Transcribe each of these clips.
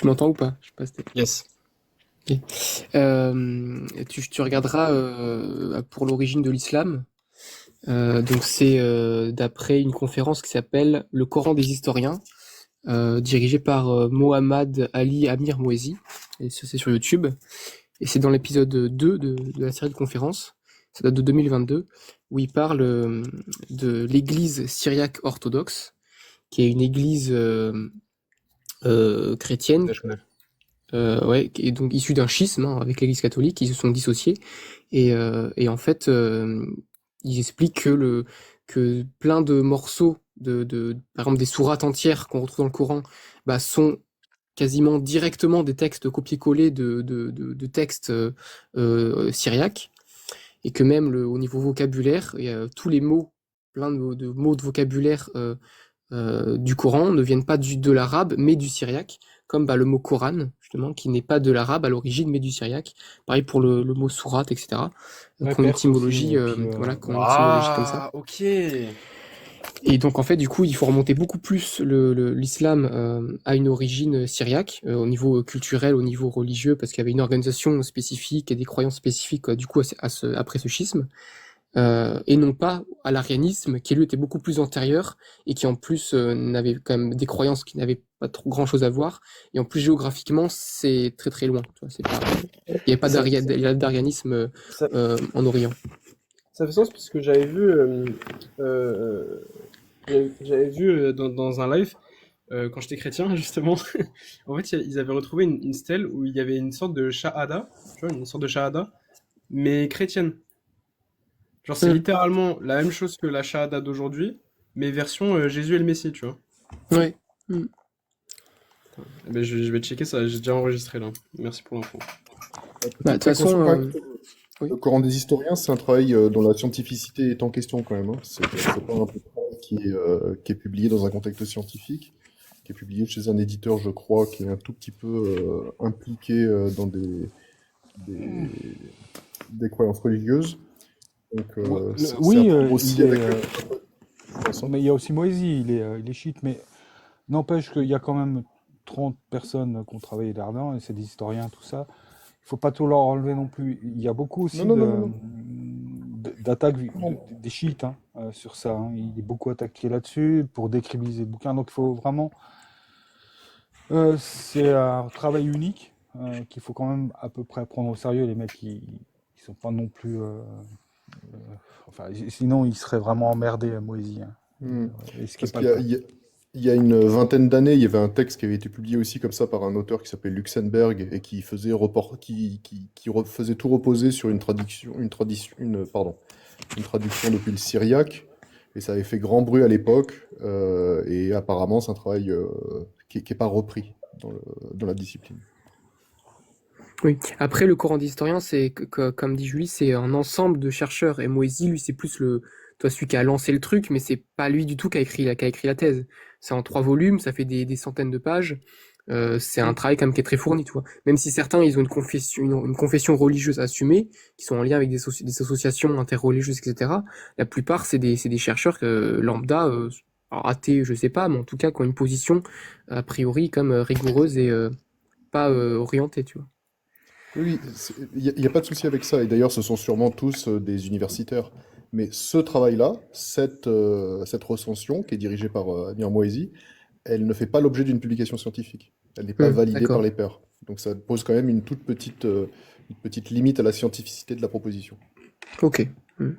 Tu m'entends ou pas? Je sais pas si Yes. ok. Tu regarderas pour l'origine de l'islam. Donc c'est d'après une conférence qui s'appelle Le Coran des historiens, dirigée par Mohammad Ali Amir Mouezi. Et ça, c'est sur YouTube. Et c'est dans l'épisode 2 de la série de conférences. Ça date de 2022, où il parle de l'église syriaque orthodoxe, qui est une église chrétienne, Ouais, je connais. ouais, qui est donc issue d'un schisme hein, avec l'Église catholique, qui se sont dissociés. Et en fait, ils expliquent que plein de morceaux par exemple des sourates entières qu'on retrouve dans le Coran, bah, sont quasiment directement des textes copiés-collés de textes syriaques, et que même au niveau vocabulaire, tous les mots, plein de mots de vocabulaire du Coran ne viennent pas de l'arabe, mais du syriaque, comme bah, le mot Coran, justement, qui n'est pas de l'arabe à l'origine, mais du syriaque. Pareil pour le mot sourate, etc., Ouais, qui ont une Perse aussi. étymologie, Et puis, voilà, qui ont une étymologie comme ça. Ah, ok. Et donc en fait, du coup, il faut remonter beaucoup plus l'islam à une origine syriaque, au niveau culturel, au niveau religieux, parce qu'il y avait une organisation spécifique et des croyances spécifiques, du coup, après ce schisme, et non pas à l'arianisme, qui lui était beaucoup plus antérieur et qui en plus n'avait quand même des croyances qui n'avaient pas trop grand-chose à voir. Et en plus géographiquement, c'est très très loin. Tu vois, il n'y avait pas ça, d'arianisme ça, en Orient. ça fait sens parce que euh, j'avais vu dans un live, quand j'étais chrétien, justement, en fait, ils avaient retrouvé une stèle où il y avait une sorte de shahada, tu vois, une sorte de shahada, mais chrétienne. Genre, c'est Hmm. littéralement la même chose que la shahada d'aujourd'hui, mais version Jésus et le Messie, tu vois. Ouais. Hmm. Eh ben, je vais checker ça, j'ai déjà enregistré là. Merci pour l'info. Bah, de Petite toute façon, précaution quand même, oui. le Coran des historiens, c'est un travail dont la scientificité est en question quand même, hein. C'est pas un travail qui est publié dans un contexte scientifique, qui est publié chez un éditeur, je crois, qui est un tout petit peu impliqué dans des, des croyances religieuses. Donc c'est à Oui, prendre il aussi est. avec je pense, hein. Mais il y a aussi Moïse, il est chiite, mais n'empêche qu'il y a quand même 30 personnes qui ont travaillé là-dedans, et c'est des historiens, tout ça. Il faut pas tout leur enlever non plus. Il y a beaucoup Non, aussi non, non, non, non. d'attaques Non. des chiites hein, sur ça. Hein. Il est beaucoup attaqué là-dessus pour décribiliser le bouquin. Donc il faut vraiment. C'est un travail unique qu'il faut quand même à peu près prendre au sérieux. Les mecs, ils sont pas non plus. Enfin, sinon, ils seraient vraiment emmerdés, Moïse. Hein. Hmm. Et ce qui n'est Parce pas le cas. il y a une vingtaine d'années, il y avait un texte qui avait été publié aussi comme ça par un auteur qui s'appelait Luxembourg et qui faisait, faisait tout reposer sur une traduction depuis le syriaque. Et ça avait fait grand bruit à l'époque. Et apparemment, c'est un travail qui est pas repris dans la discipline. Oui. Après, le Coran d'historien, c'est comme dit Julie, c'est un ensemble de chercheurs. Et Moïse, lui, c'est plus toi, celui qui a lancé le truc, mais c'est pas lui du tout qui a écrit la thèse. C'est en 3 volumes, ça fait des centaines de pages. C'est un travail quand même qui est très fourni, tu vois. Même si certains, ils ont une confession religieuse assumée, qui sont en lien avec des associations interreligieuses, etc. La plupart, c'est des chercheurs lambda, alors athées, je sais pas, mais en tout cas, qui ont une position a priori comme rigoureuse et pas orientée, tu vois. Oui, il y a pas de souci avec ça. Et d'ailleurs, ce sont sûrement tous des universitaires. Mais ce travail-là, cette recension qui est dirigée par Amir Mouaïzi, elle ne fait pas l'objet d'une publication scientifique. Elle n'est pas validée par D'accord. les pairs. Donc ça pose quand même une petite limite à la scientificité de la proposition. Ok. Hmm.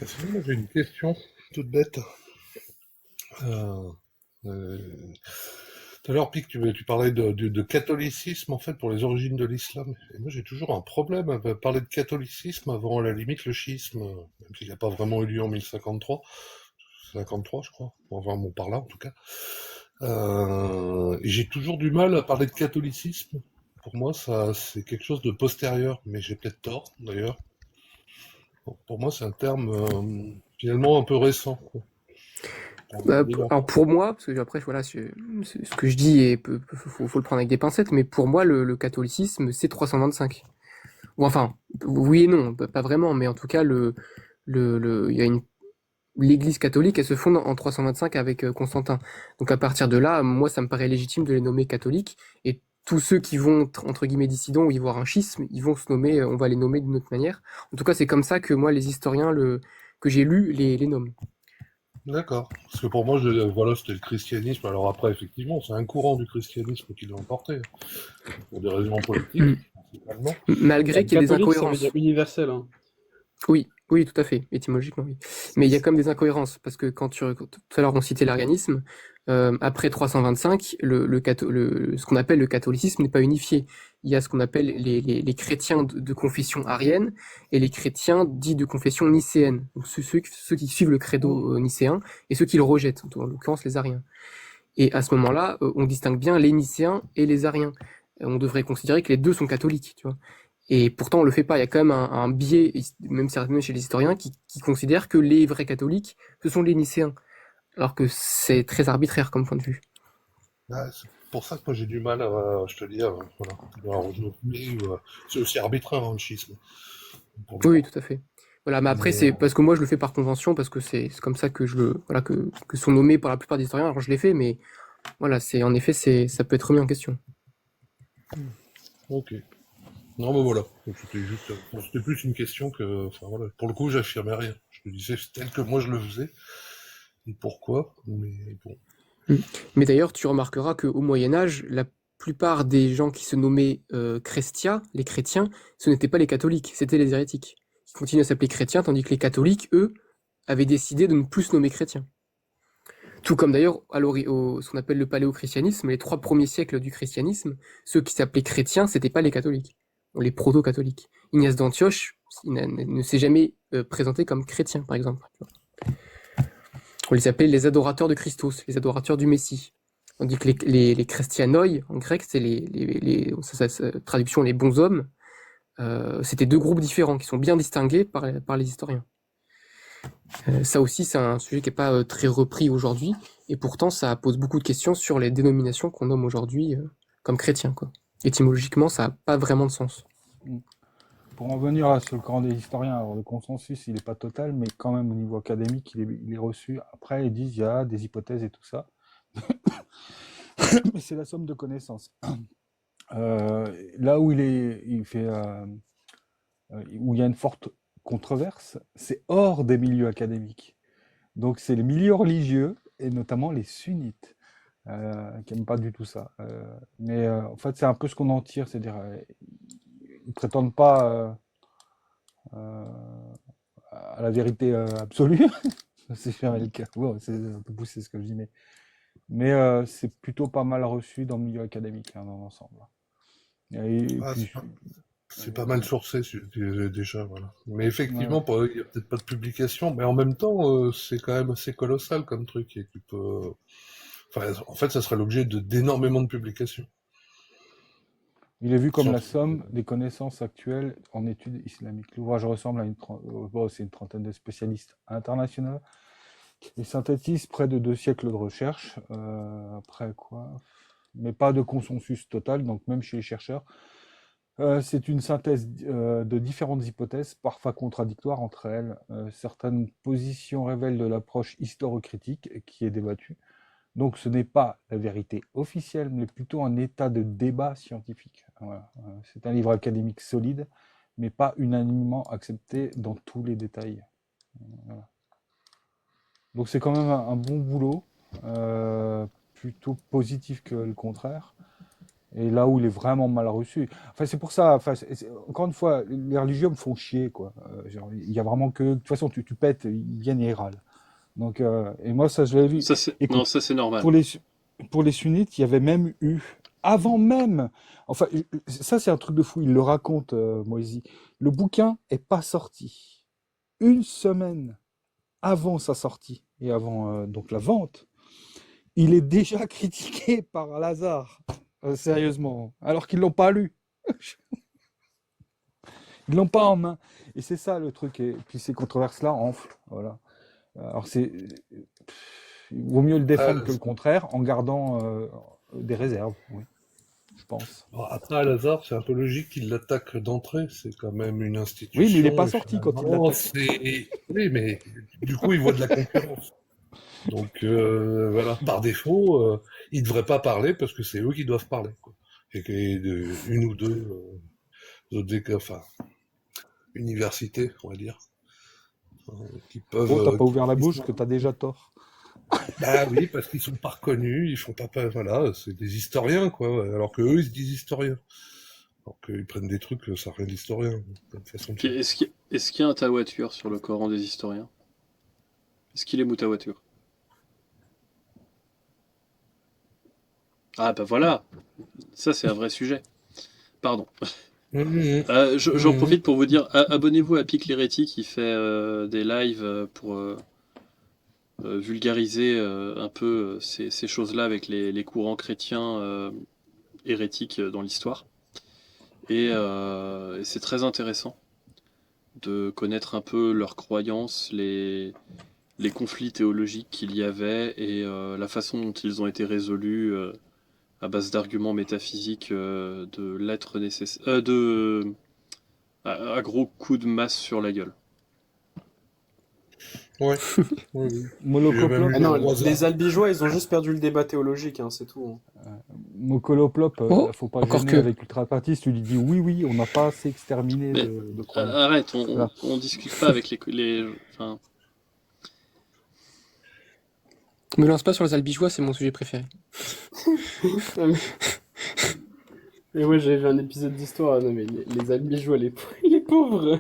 Sinon, moi, j'ai une question toute bête. Euh, euh, Tout à l'heure, Pic, tu parlais de catholicisme, en fait, pour les origines de l'islam. Et moi, j'ai toujours un problème à parler de catholicisme avant, à la limite, le schisme, même s'il n'a pas vraiment eu lieu en 1053, 53, je crois. Enfin, bon, par là, en tout cas. Et j'ai toujours du mal à parler de catholicisme. Pour moi, ça, c'est quelque chose de postérieur, mais j'ai peut-être tort, d'ailleurs. Pour moi, c'est un terme, finalement, un peu récent, quoi. Alors pour moi, parce que après voilà, ce que je dis et faut le prendre avec des pincettes, mais pour moi le catholicisme c'est 325. Ou enfin, oui et non, pas vraiment, mais en tout cas il y a l'Église catholique, elle se fonde en 325 avec Constantin. Donc à partir de là, moi, ça me paraît légitime de les nommer catholiques. Et tous ceux qui vont, entre guillemets, dissidents ou y voir un schisme, ils vont se nommer, on va les nommer d'une autre manière. En tout cas, c'est comme ça que moi, les historiens que j'ai lus les nomment. D'accord. Parce que pour moi, voilà, c'était le christianisme. Alors après, effectivement, c'est un courant du christianisme qui l'a emporté, pour des raisons politiques, Mm. principalement. Malgré qu'il y ait des Catholique, ça veut incohérences. dire universel, hein. Oui, oui, tout à fait, étymologiquement, oui. Mais il y a quand même des incohérences, parce que tout à l'heure on citait l'arianisme, après 325, ce qu'on appelle le catholicisme n'est pas unifié. Il y a ce qu'on appelle les chrétiens de confession arienne et les chrétiens dits de confession nicéenne. Donc ceux qui suivent le credo nicéen et ceux qui le rejettent, en l'occurrence les ariens. Et à ce moment-là, on distingue bien les nicéens et les ariens. On devrait considérer que les deux sont catholiques, tu vois. Et pourtant, on le fait pas. Il y a quand même un biais, même certainement chez les historiens, qui considèrent que les vrais catholiques, ce sont les nicéens. Alors que c'est très arbitraire comme point de vue. Ah, c'est pour ça que moi j'ai du mal à, je te dis, voilà. Alors, c'est aussi arbitraire, hein, le schisme, pour le Oui, coup. tout à fait. Voilà, mais après, Mais, c'est parce que moi, je le fais par convention, parce que c'est comme ça que voilà, que sont nommés par la plupart des historiens. Alors, je l'ai fait, mais voilà, en effet, ça peut être remis en question. ok. Non, mais voilà. Donc, c'était juste, bon, c'était plus une question que, enfin voilà. Pour le coup, j'affirmais rien. Je te disais tel que moi je le faisais et pourquoi. Mais bon. Mm. Mais d'ailleurs, tu remarqueras qu'au Moyen Âge, la plupart des gens qui se nommaient Chrestia, les chrétiens, ce n'étaient pas les catholiques, c'était les hérétiques, qui continuent à s'appeler chrétiens, tandis que les catholiques, eux, avaient décidé de ne plus se nommer chrétiens. Tout comme d'ailleurs ce qu'on appelle le paléochristianisme, les 3 premiers siècles du christianisme, ceux qui s'appelaient chrétiens, c'était pas les catholiques, ou les proto-catholiques. Ignace d'Antioche ne s'est jamais présenté comme chrétien, par exemple. On les appelait les adorateurs de Christos, les adorateurs du Messie. Tandis que les Christianoi, en grec, c'est traduction les bons hommes, c'était 2 groupes différents qui sont bien distingués par les historiens. Ça aussi, c'est un sujet qui n'est pas très repris aujourd'hui, et pourtant ça pose beaucoup de questions sur les dénominations qu'on nomme aujourd'hui comme chrétiens, quoi. Étymologiquement, ça n'a pas vraiment de sens. Pour en venir sur le camp des historiens, alors le consensus, il n'est pas total, mais quand même au niveau académique, il est reçu. Après, ils disent il y a des hypothèses et tout ça. Mais c'est la somme de connaissances. Là où où il y a une forte controverse, c'est hors des milieux académiques. Donc c'est les milieux religieux, et notamment les sunnites, qui n'aiment pas du tout ça. Mais en fait, c'est un peu ce qu'on en tire, c'est-à-dire ils prétendent pas à la vérité absolue. C'est jamais le cas. Ouais, c'est un peu poussé ce que je dis, mais c'est plutôt pas mal reçu dans le milieu académique, hein, dans l'ensemble. Et Ah, puis, c'est pas mal sourcé déjà, voilà. Mais effectivement, il y a peut-être pas de publication, mais en même temps, c'est quand même assez colossal comme truc et tu peux. Enfin, en fait, ça serait l'objet d'énormément de publications. il est vu comme la Scientifiques. somme des connaissances actuelles en études islamiques. L'ouvrage ressemble à c'est une trentaine de spécialistes internationaux et synthétise près de 2 siècles de recherche. Après quoi, mais pas de consensus total, donc même chez les chercheurs. C'est une synthèse de différentes hypothèses, parfois contradictoires entre elles. Certaines positions révèlent de l'approche historiocritique qui est débattue. Donc ce n'est pas la vérité officielle, mais plutôt un état de débat scientifique. Voilà. C'est un livre académique solide, mais pas unanimement accepté dans tous les détails. Voilà. Donc c'est quand même un bon boulot, plutôt positif que le contraire. Et là où il est vraiment mal reçu. Enfin, c'est pour ça, enfin, encore une fois, les religieux me font chier, quoi. Genre, il y a vraiment que, de toute façon, tu pètes, ils viennent et ils râlent. Donc, et moi, ça, je l'avais vu. Non, Écoute, ça c'est normal. pour les sunnites, il y avait même eu, avant même, enfin, ça, c'est un truc de fou, il le raconte, Moïse. Le bouquin est pas sorti. Une semaine avant sa sortie et avant, donc, la vente, il est déjà critiqué par Lazare. Sérieusement, alors qu'ils l'ont pas lu. Ils l'ont pas en main. Et c'est ça le truc. Et puis ces controverses-là enflent. Voilà. Alors il vaut mieux le défendre que le contraire en gardant des réserves. Oui. je pense. Bon, après, Al-Azhar, c'est un peu logique qu'il l'attaque d'entrée. C'est quand même une institution. Oui, mais il n'est pas et sorti quand il finalement, l'attaque. Oui, mais du coup, il voit de la concurrence. Donc, voilà, par défaut, ils ne devraient pas parler parce que c'est eux qui doivent parler, quoi. Et une ou deux enfin, universités, on va dire, qui peuvent. Oh, t'as pas ouvert la bouche que t'as déjà tort. Bah oui, parce qu'ils sont pas reconnus, ils font pas, voilà, c'est des historiens, quoi. Alors que eux, ils se disent historiens. Alors qu'ils prennent des trucs, ça n'a rien d'historien, comme façon de faire. Est-ce qu'il y a un tawatur sur le Coran des historiens? Est-ce qu'il est mutawatir? Ah bah voilà, ça c'est un vrai sujet. Pardon. Mhm. J'en Mhm. profite pour vous dire, abonnez-vous à Pic l'Hérétique qui fait des lives pour vulgariser un peu ces choses-là avec les courants chrétiens hérétiques dans l'histoire. Et c'est très intéressant de connaître un peu leurs croyances, les conflits théologiques qu'il y avait et la façon dont ils ont été résolus à base d'arguments métaphysiques de l'être nécessaire, à gros coups de masse sur la gueule. Ouais. Oui, oui. Molocoplop, J'ai Ah même non, eu le les albigeois, ils ont juste perdu le débat théologique, hein, c'est tout. Mocoloplop, Oh, faut pas encore gêner que. avec l'ultrapatiste, tu lui dis oui, on n'a pas assez exterminé Mais de croyants. arrête, Voilà. on discute pas avec enfin, Me lance pas sur les albigeois, c'est mon sujet préféré. Ah, mais ouais, j'avais vu un épisode d'histoire, non mais les albigeois, les pauvres.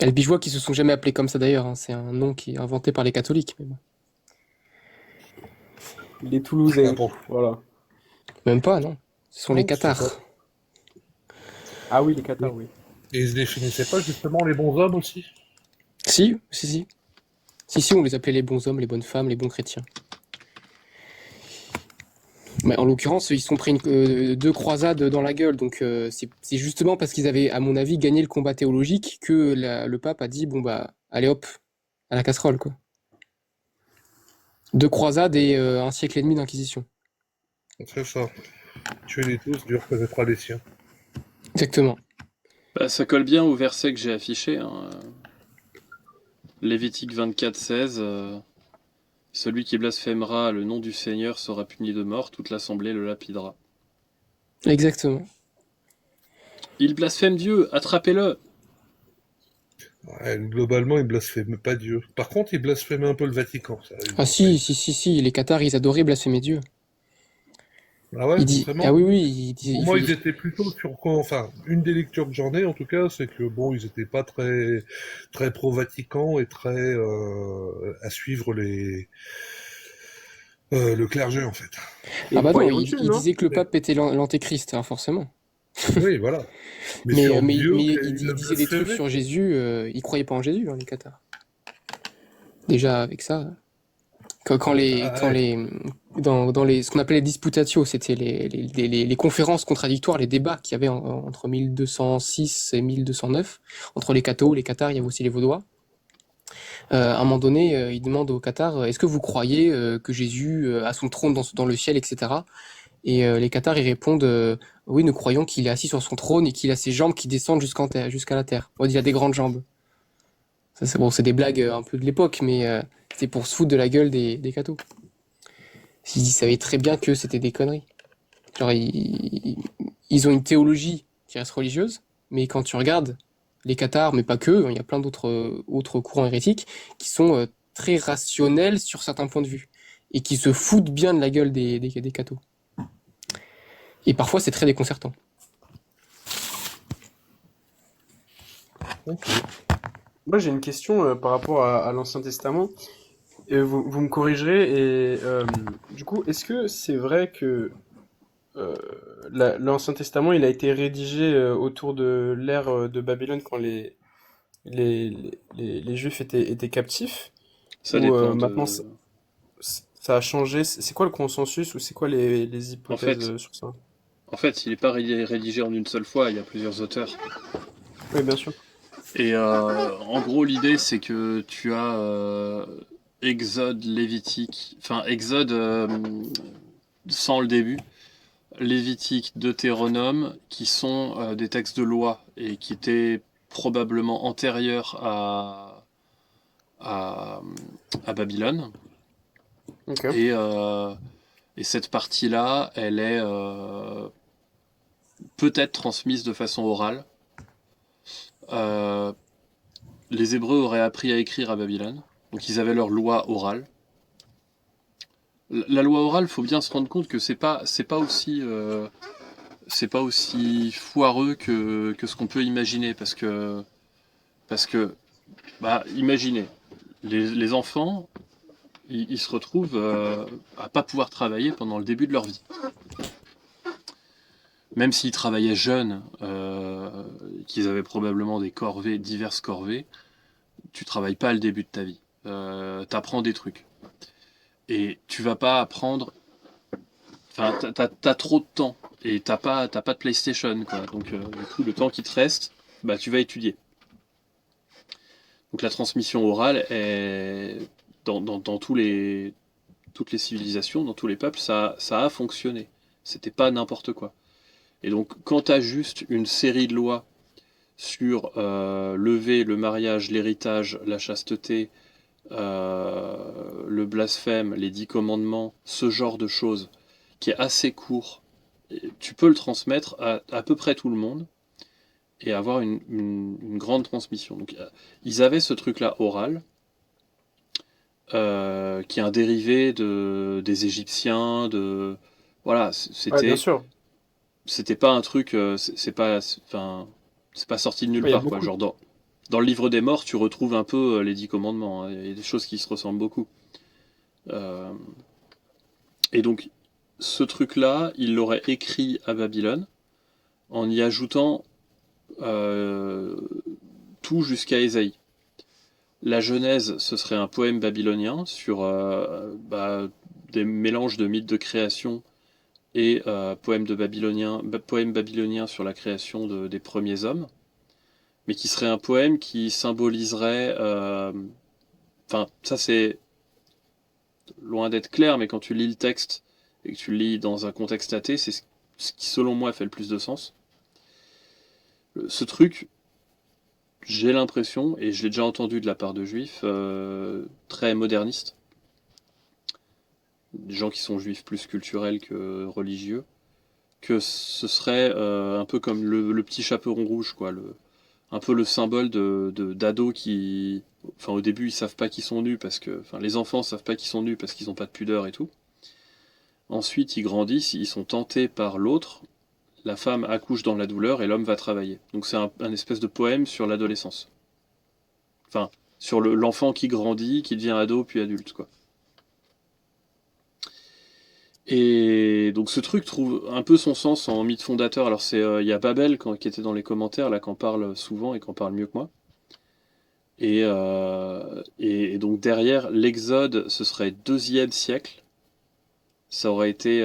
Albigeois qui se sont jamais appelés comme ça d'ailleurs, hein. C'est un nom qui est inventé par les catholiques. Mais bon. Les Toulousains, Ah bon. voilà. Même pas, non. Ce sont les Non, je sais Cathares. pas. Ah oui, les Cathares, oui. Et ils se définissaient pas justement les bons hommes aussi? Si, si. Si, on les appelait les bons hommes, les bonnes femmes, les bons chrétiens. Mais en l'occurrence, ils se sont pris 2 croisades dans la gueule. Donc c'est justement parce qu'ils avaient, à mon avis, gagné le combat théologique que le pape a dit, bon bah, allez hop, à la casserole, quoi. 2 croisades et 1 siècle et demi d'inquisition. C'est ça. Tuez-les tous, Dieu reconnaîtra les siens. Exactement. bah, ça colle bien au verset que j'ai affiché, hein. Lévitique 24:16. Celui qui blasphémera le nom du Seigneur sera puni de mort, toute l'assemblée le lapidera. Exactement. Il blasphème Dieu, attrapez-le! Ouais, globalement, ils blasphèment pas Dieu. Par contre, ils blasphèment un peu le Vatican. Ça, Ah si, les Cathares, ils adoraient blasphémer Dieu. Ah ouais, vraiment? Ah oui, Pour moi, ils étaient plutôt sur quoi? Enfin, une des lectures que j'en ai, en tout cas, c'est que bon, ils étaient pas très, très pro-Vatican et très à suivre le clergé, en fait. Et Ah bah pourquoi non, ils il reculent, non disait que le pape était l'antéchrist, hein, forcément. Oui, voilà. Mais Mais, sur mais, Dieu, mais il il a disait des trucs blasphémé. sur Jésus, ils croyaient pas en Jésus, hein, les Cathares. Déjà, avec ça. Quand ce qu'on appelait les disputatio, c'était les conférences contradictoires, les débats qu'il y avait entre 1206 et 1209, entre les cathos, les cathares, il y avait aussi les vaudois. À un moment donné, il demande aux cathares, est-ce que vous croyez que Jésus a son trône dans le ciel, etc. Et les cathares, ils répondent, oui, nous croyons qu'il est assis sur son trône et qu'il a ses jambes qui descendent jusqu'à la terre. On dit, il a des grandes jambes. Ça, c'est des blagues un peu de l'époque, mais c'est pour se foutre de la gueule des cathos. Ils savaient très bien que c'était des conneries. Genre, ils ont une théologie qui reste religieuse, mais quand tu regardes les cathares, mais pas que, il y a plein autres courants hérétiques qui sont très rationnels sur certains points de vue et qui se foutent bien de la gueule des cathos. Et parfois, c'est très déconcertant. Ok. Moi, j'ai une question par rapport à l'Ancien Testament. Et vous me corrigerez. Et du coup, est-ce que c'est vrai que euh, l'Ancien Testament, il a été rédigé autour de l'ère de Babylone quand les Juifs étaient captifs? Ça Ou dépend maintenant, de... ça a changé? C'est quoi le consensus ou c'est quoi les En hypothèses fait, sur ça? il n'est pas rédigé en une seule fois, il y a plusieurs auteurs. Oui, bien sûr. Et en gros, l'idée, c'est que tu as Exode, Lévitique, enfin Exode sans le début, Lévitique, Deutéronome, qui sont des textes de loi et qui étaient probablement antérieurs à, à Babylone. Ok. Et cette partie-là, elle est peut-être transmise de façon orale. Euh, les Hébreux auraient appris à écrire à Babylone, donc ils avaient leur loi orale. La loi orale, faut bien se rendre compte que c'est pas aussi foireux que ce qu'on peut imaginer, parce que bah imaginez les enfants, ils se retrouvent à pas pouvoir travailler pendant le début de leur vie. Même s'ils travaillaient jeunes, qu'ils avaient probablement des corvées, diverses corvées, tu travailles pas le début de ta vie. T'apprends des trucs. Et tu vas pas apprendre. Enfin, t'as trop de temps. Et t'as pas de PlayStation, quoi. Donc, du coup, le temps qui te reste, bah, tu vas étudier. Donc, la transmission orale est. Dans toutes les civilisations, dans tous les peuples, ça a fonctionné. C'était pas n'importe quoi. Et donc, quand tu as juste une série de lois sur lever, le mariage, l'héritage, la chasteté, le blasphème, les 10 commandements, ce genre de choses, qui est assez court, tu peux le transmettre à peu près tout le monde et avoir une grande transmission. Donc, ils avaient ce truc-là oral, qui est un dérivé des Égyptiens, voilà, Ouais, bien sûr. c'était pas un truc, enfin, c'est pas sorti de nulle Ouais, il y a part, quoi. beaucoup. Genre dans le livre des morts, tu retrouves un peu les 10 commandements, hein. Il y a des choses qui se ressemblent beaucoup. Euh, et donc, ce truc-là, il l'aurait écrit à Babylone en y ajoutant euh, tout jusqu'à Ésaïe. La Genèse, ce serait un poème babylonien sur des mélanges de mythes de création et poème babylonien sur la création des premiers hommes, mais qui serait un poème qui symboliserait. Enfin, ça c'est loin d'être clair, mais quand tu lis le texte et que tu le lis dans un contexte athée, c'est ce qui, selon moi, fait le plus de sens. Ce truc, j'ai l'impression, et je l'ai déjà entendu de la part de juifs, très modernistes, des gens qui sont juifs plus culturels que religieux, que ce serait un peu comme le petit chaperon rouge, quoi, un peu le symbole d'ados qui, enfin au début ils savent pas qu'ils sont nus parce que, enfin les enfants savent pas qu'ils sont nus parce qu'ils ont pas de pudeur et tout. Ensuite ils grandissent, ils sont tentés par l'autre, la femme accouche dans la douleur et l'homme va travailler. Donc c'est un espèce de poème sur l'adolescence. Enfin, sur l'enfant qui grandit, qui devient ado puis adulte, quoi. Et donc ce truc trouve un peu son sens en mythe fondateur. Alors il y a Babel qui était dans les commentaires là, qui en parle souvent et qui en parle mieux que moi. Et donc derrière l'Exode, ce serait 2e siècle. Ça aurait été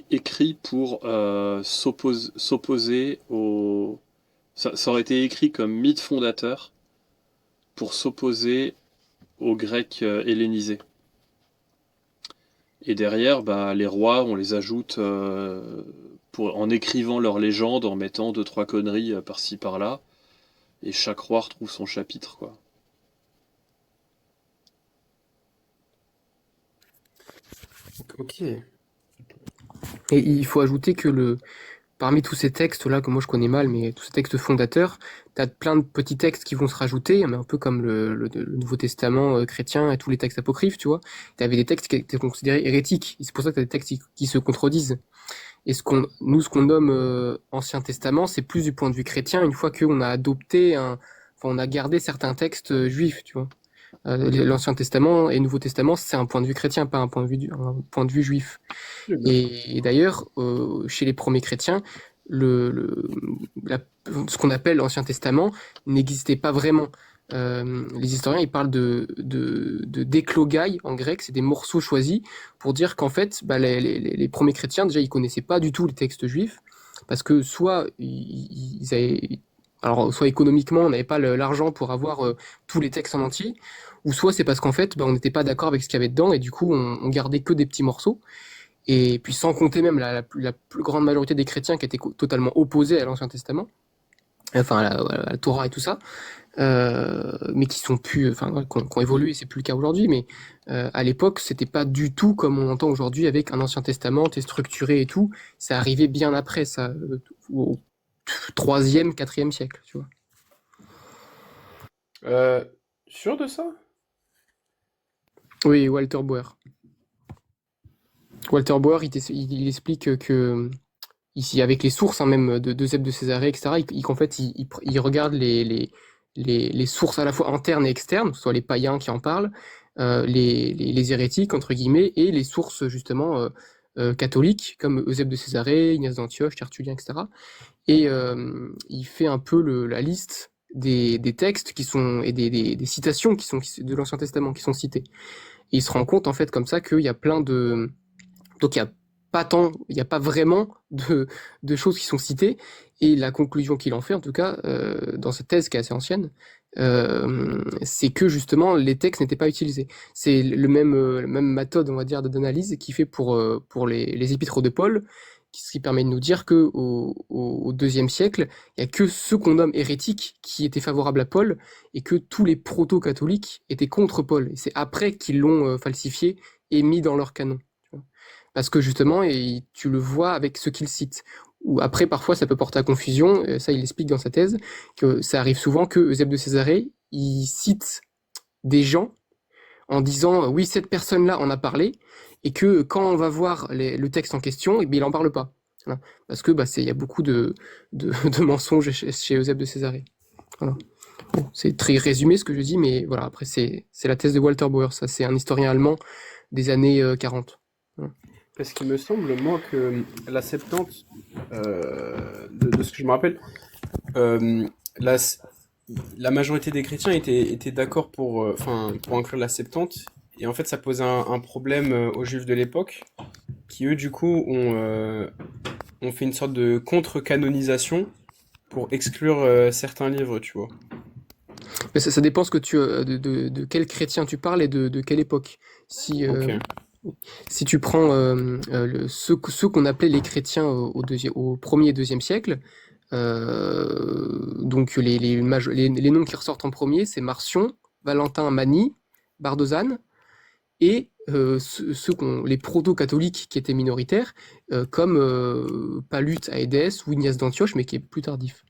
écrit pour s'opposer au. Ça aurait été écrit comme mythe fondateur pour s'opposer aux Grecs hellénisés. Et derrière, bah, les rois, on les ajoute en écrivant leurs légendes, en mettant 2-3 conneries par-ci par-là. Et chaque roi retrouve son chapitre, quoi. Ok. Et il faut ajouter que parmi tous ces textes-là, que moi je connais mal, mais tous ces textes fondateurs, tu as plein de petits textes qui vont se rajouter, mais un peu comme le Nouveau Testament chrétien et tous les textes apocryphes, tu vois. Tu avais des textes qui étaient considérés hérétiques, et c'est pour ça que tu as des textes qui se contredisent. Et ce qu'on nomme Ancien Testament, c'est plus du point de vue chrétien, une fois qu'on a adopté enfin, on a gardé certains textes juifs, tu vois. L'Ancien Testament et le Nouveau Testament, c'est un point de vue chrétien, pas un point de vue juif. Et d'ailleurs, chez les premiers chrétiens, ce qu'on appelle l'Ancien Testament n'existait pas vraiment. Les historiens ils parlent de déclogai en grec, c'est des morceaux choisis pour dire qu'en fait, bah, les premiers chrétiens déjà ils connaissaient pas du tout les textes juifs parce que soit alors soit économiquement, on n'avait pas l'argent pour avoir tous les textes en entier, ou soit c'est parce qu'en fait, on n'était pas d'accord avec ce qu'il y avait dedans, et du coup, on gardait que des petits morceaux. Et puis sans compter même la plus grande majorité des chrétiens qui étaient totalement opposés à l'Ancien Testament, enfin à la Torah et tout ça, mais qui sont plus, enfin, qui ont évolué, c'est plus le cas aujourd'hui, mais à l'époque, c'était pas du tout comme on entend aujourd'hui avec un Ancien Testament, t'es structuré et tout. Ça arrivait bien après, ça, au 3e, 4e siècle, tu vois. Sûr de ça? Oui, Walter Bauer. Walter Bauer, il explique que ici, avec les sources, hein, même de Zeb de Césarée, etc., qu'en fait, il regarde les sources à la fois internes et externes, que ce soit les païens qui en parlent, les hérétiques, entre guillemets, et les sources, justement, catholiques, comme Eusèbe de Césarée, Ignace d'Antioche, Tertullien, etc. Et il fait un peu la liste des textes qui sont, et des citations de l'Ancien Testament qui sont citées. Et il se rend compte, en fait, comme ça, qu'il y a plein de... Donc il n'y a pas vraiment de choses qui sont citées, et la conclusion qu'il en fait, en tout cas, dans cette thèse qui est assez ancienne, c'est que justement les textes n'étaient pas utilisés. C'est la même méthode, on va dire, d'analyse qui fait pour les épîtres de Paul, ce qui permet de nous dire que au IIe siècle, il n'y a que ceux qu'on nomme hérétiques qui étaient favorables à Paul, et que tous les proto-catholiques étaient contre Paul. Et c'est après qu'ils l'ont falsifié et mis dans leur canon. Parce que justement, et tu le vois avec ce qu'il cite. Ou après, parfois, ça peut porter à confusion. Ça, il explique dans sa thèse que ça arrive souvent que Eusèbe de Césarée, il cite des gens en disant oui, cette personne-là en a parlé, et que quand on va voir le texte en question, il en parle pas. Voilà. Parce que il y a beaucoup de mensonges chez Eusèbe de Césarée. Voilà. Bon, c'est très résumé ce que je dis, mais voilà, après, c'est la thèse de Walter Bauer. Ça, c'est un historien allemand des années 40. Voilà. Parce qu'il me semble, moi, que la Septante, de ce que je me rappelle, euh, la, la majorité des chrétiens étaient d'accord pour inclure la Septante. Et en fait, ça posait un problème aux Juifs de l'époque, qui eux, du coup, ont fait une sorte de contre-canonisation pour exclure certains livres, tu vois. Mais ça dépend de quel chrétien tu parles et de quelle époque. Si, Ok. si tu prends ceux qu'on appelait les chrétiens au 1er et 2e siècle, donc les noms qui ressortent en premier, c'est Marcion, Valentin Mani, Bardozane, et les proto-catholiques qui étaient minoritaires, comme Palute à Édesse ou Ignace d'Antioche, mais qui est plus tardif.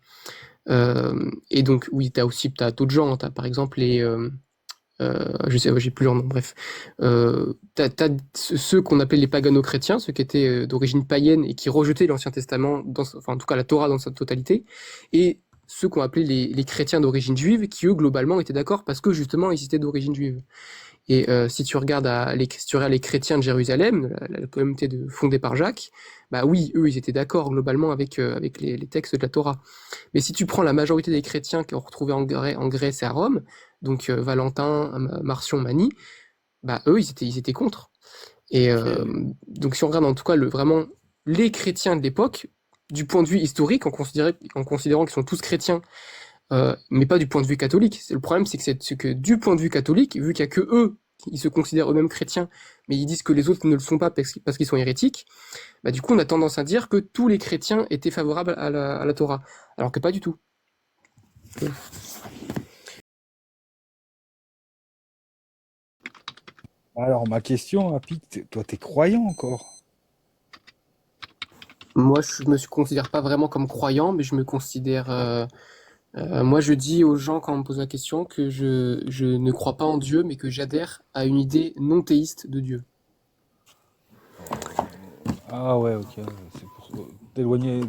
Et donc, oui, t'as d'autres gens, t'as par exemple je sais, j'ai plus leur nom, bref. T'as ceux qu'on appelait les pagano-chrétiens, ceux qui étaient d'origine païenne et qui rejetaient l'Ancien Testament, enfin en tout cas la Torah dans sa totalité, et ceux qu'on appelait les chrétiens d'origine juive, qui eux globalement étaient d'accord parce que justement ils étaient d'origine juive. Et si tu regardes les chrétiens de Jérusalem, la communauté fondée par Jacques, bah oui, eux ils étaient d'accord globalement avec les textes de la Torah. Mais si tu prends la majorité des chrétiens qui ont retrouvé en Grèce et à Rome, donc Valentin, Marcion, Mani, bah eux ils étaient contre. Et Ok. donc si on regarde en tout cas vraiment les chrétiens de l'époque, du point de vue historique, en considérant qu'ils sont tous chrétiens, mais pas du point de vue catholique. Le problème, c'est que du point de vue catholique, vu qu'il n'y a que eux, ils se considèrent eux-mêmes chrétiens, mais ils disent que les autres ne le sont pas parce qu'ils sont hérétiques, bah du coup, on a tendance à dire que tous les chrétiens étaient favorables à la Torah, alors que pas du tout. Alors, ma question, Apik, toi, t'es croyant encore? Moi, je me considère pas vraiment comme croyant, mais je me considère. Moi, je dis aux gens quand on me pose la question que je ne crois pas en Dieu, mais que j'adhère à une idée non théiste de Dieu. Ah ouais, ok, c'est pour t'éloigner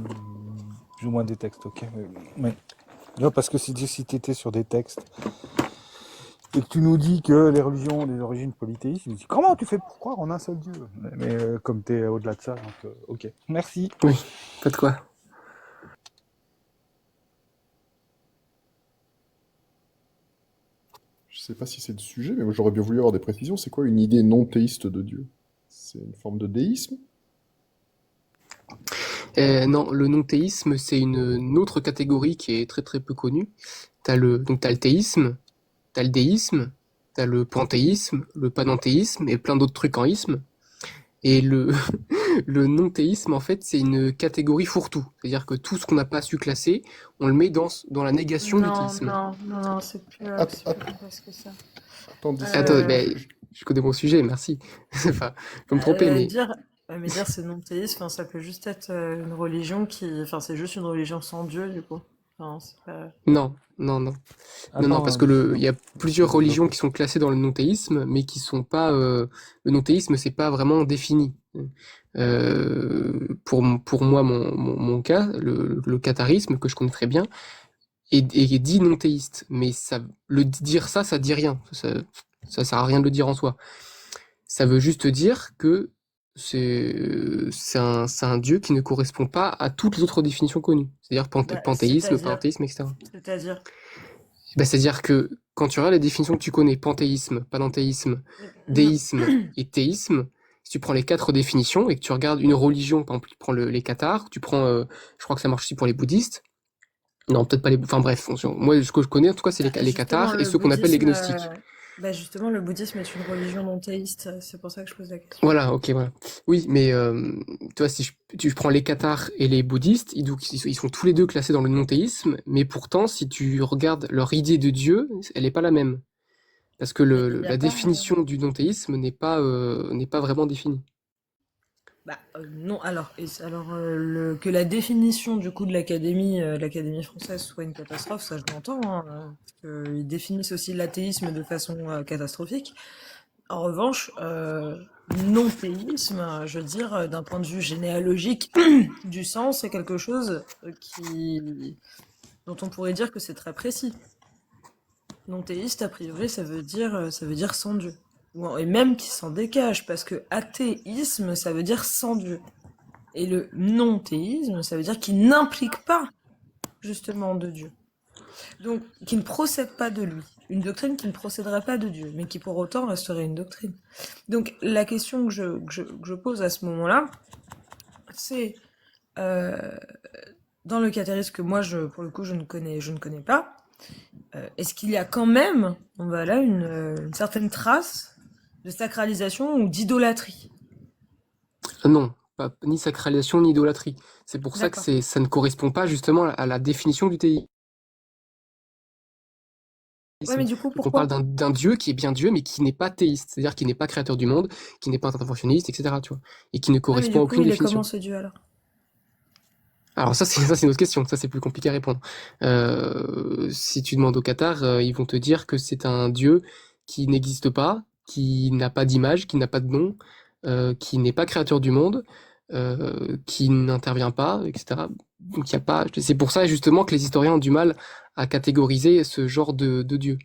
plus ou moins des textes, ok. Mais, non, parce que si tu étais sur des textes et que tu nous dis que les religions ont des origines polythéistes, je me dis comment tu fais pour croire en un seul Dieu? Mais comme tu es au-delà de ça, donc ok. Merci. Oui, pas de quoi. Je sais pas si c'est le sujet, mais moi j'aurais bien voulu avoir des précisions. C'est quoi une idée non théiste de Dieu? C'est une forme de déisme? Non, le non-théisme, c'est une autre catégorie qui est très très peu connue. Donc t'as le théisme, t'as le déisme, t'as le panthéisme, le panenthéisme et plein d'autres trucs en isme. Et le non-théisme, en fait, c'est une catégorie fourre-tout. C'est-à-dire que tout ce qu'on n'a pas su classer, on le met dans la négation du Non, théisme. non, non, non, c'est Att- plus att- complexe que ça. Attendez, Attends, Euh, ben, je connais mon sujet, merci. Enfin, je peux me tromper, mais dire, mais dire c'est non-théiste, enfin, ça peut juste être une religion enfin, c'est juste une religion sans Dieu, du coup. Enfin, c'est pas... non, non, non. Non, non, parce Attends, que il y a plusieurs religions qui sont classées dans le non-théisme, mais qui sont pas. Le non-théisme, c'est pas vraiment défini. Pour moi, mon cas, le catharisme, que je connais très bien, est dit non-théiste. Mais dire ça, ça dit rien. Ça sert à rien de le dire en soi. Ça veut juste dire que c'est un dieu qui ne correspond pas à toutes les autres définitions connues. C'est-à-dire panthéisme, C'est-à-dire, panthéisme, etc. c'est-à-dire, Bah, c'est-à-dire que quand tu regardes les définitions que tu connais, panthéisme, panenthéisme, non, déisme et théisme, si tu prends les 4 définitions et que tu regardes une religion, par exemple, tu prends les cathares, tu prends, je crois que ça marche aussi pour les bouddhistes. Non, peut-être pas les, enfin bref, moi, ce que je connais, en tout cas, c'est les justement, cathares et le ceux qu'on appelle les bouddhisme, gnostiques. justement, le bouddhisme est une religion non-théiste, c'est pour ça que je pose la question. Voilà, ok, voilà. Oui, mais tu vois, si tu prends les cathares et les bouddhistes, ils sont tous les deux classés dans le non-théisme, mais pourtant, si tu regardes leur idée de Dieu, elle n'est pas la même. Parce que Mais il n'y a la pas, définition du non-théisme n'est pas vraiment définie. non, que la définition du coup de l'Académie française soit une catastrophe, ça je l'entends, hein, parce qu'ils définissent aussi l'athéisme de façon catastrophique. En revanche, non-théisme, je veux dire, d'un point de vue généalogique du sens, c'est quelque chose dont on pourrait dire que c'est très précis. Non-théiste, a priori, ça veut dire sans Dieu. Et même qui s'en décache, parce que athéisme, ça veut dire sans Dieu. Et le non-théisme, ça veut dire qu'il n'implique pas, justement, de Dieu. Donc, qui ne procède pas de lui. Une doctrine qui ne procéderait pas de Dieu, mais qui pour autant resterait une doctrine. Donc, la question que je pose à ce moment-là, c'est, euh, dans le catharisme que moi, pour le coup, je ne connais pas, est-ce qu'il y a quand même, là, une certaine trace de sacralisation ou d'idolâtrie? Non, ni sacralisation ni idolâtrie. C'est pour ça que D'accord. ça ne correspond pas justement à la définition du théisme. Ouais, mais du coup, Donc on parle pourquoi? d'un dieu qui est bien Dieu, mais qui n'est pas théiste, c'est-à-dire qui n'est pas créateur du monde, qui n'est pas interventionniste, etc. Tu vois, et qui ne Ouais, mais correspond du à coup, aucune il est définition. comment ce Dieu alors? Alors ça c'est une autre question, ça c'est plus compliqué à répondre. Si tu demandes aux Cathares, ils vont te dire que c'est un dieu qui n'existe pas, qui n'a pas d'image, qui n'a pas de nom, qui n'est pas créateur du monde, qui n'intervient pas, etc. Donc il y a pas. C'est pour ça justement que les historiens ont du mal à catégoriser ce genre de dieu.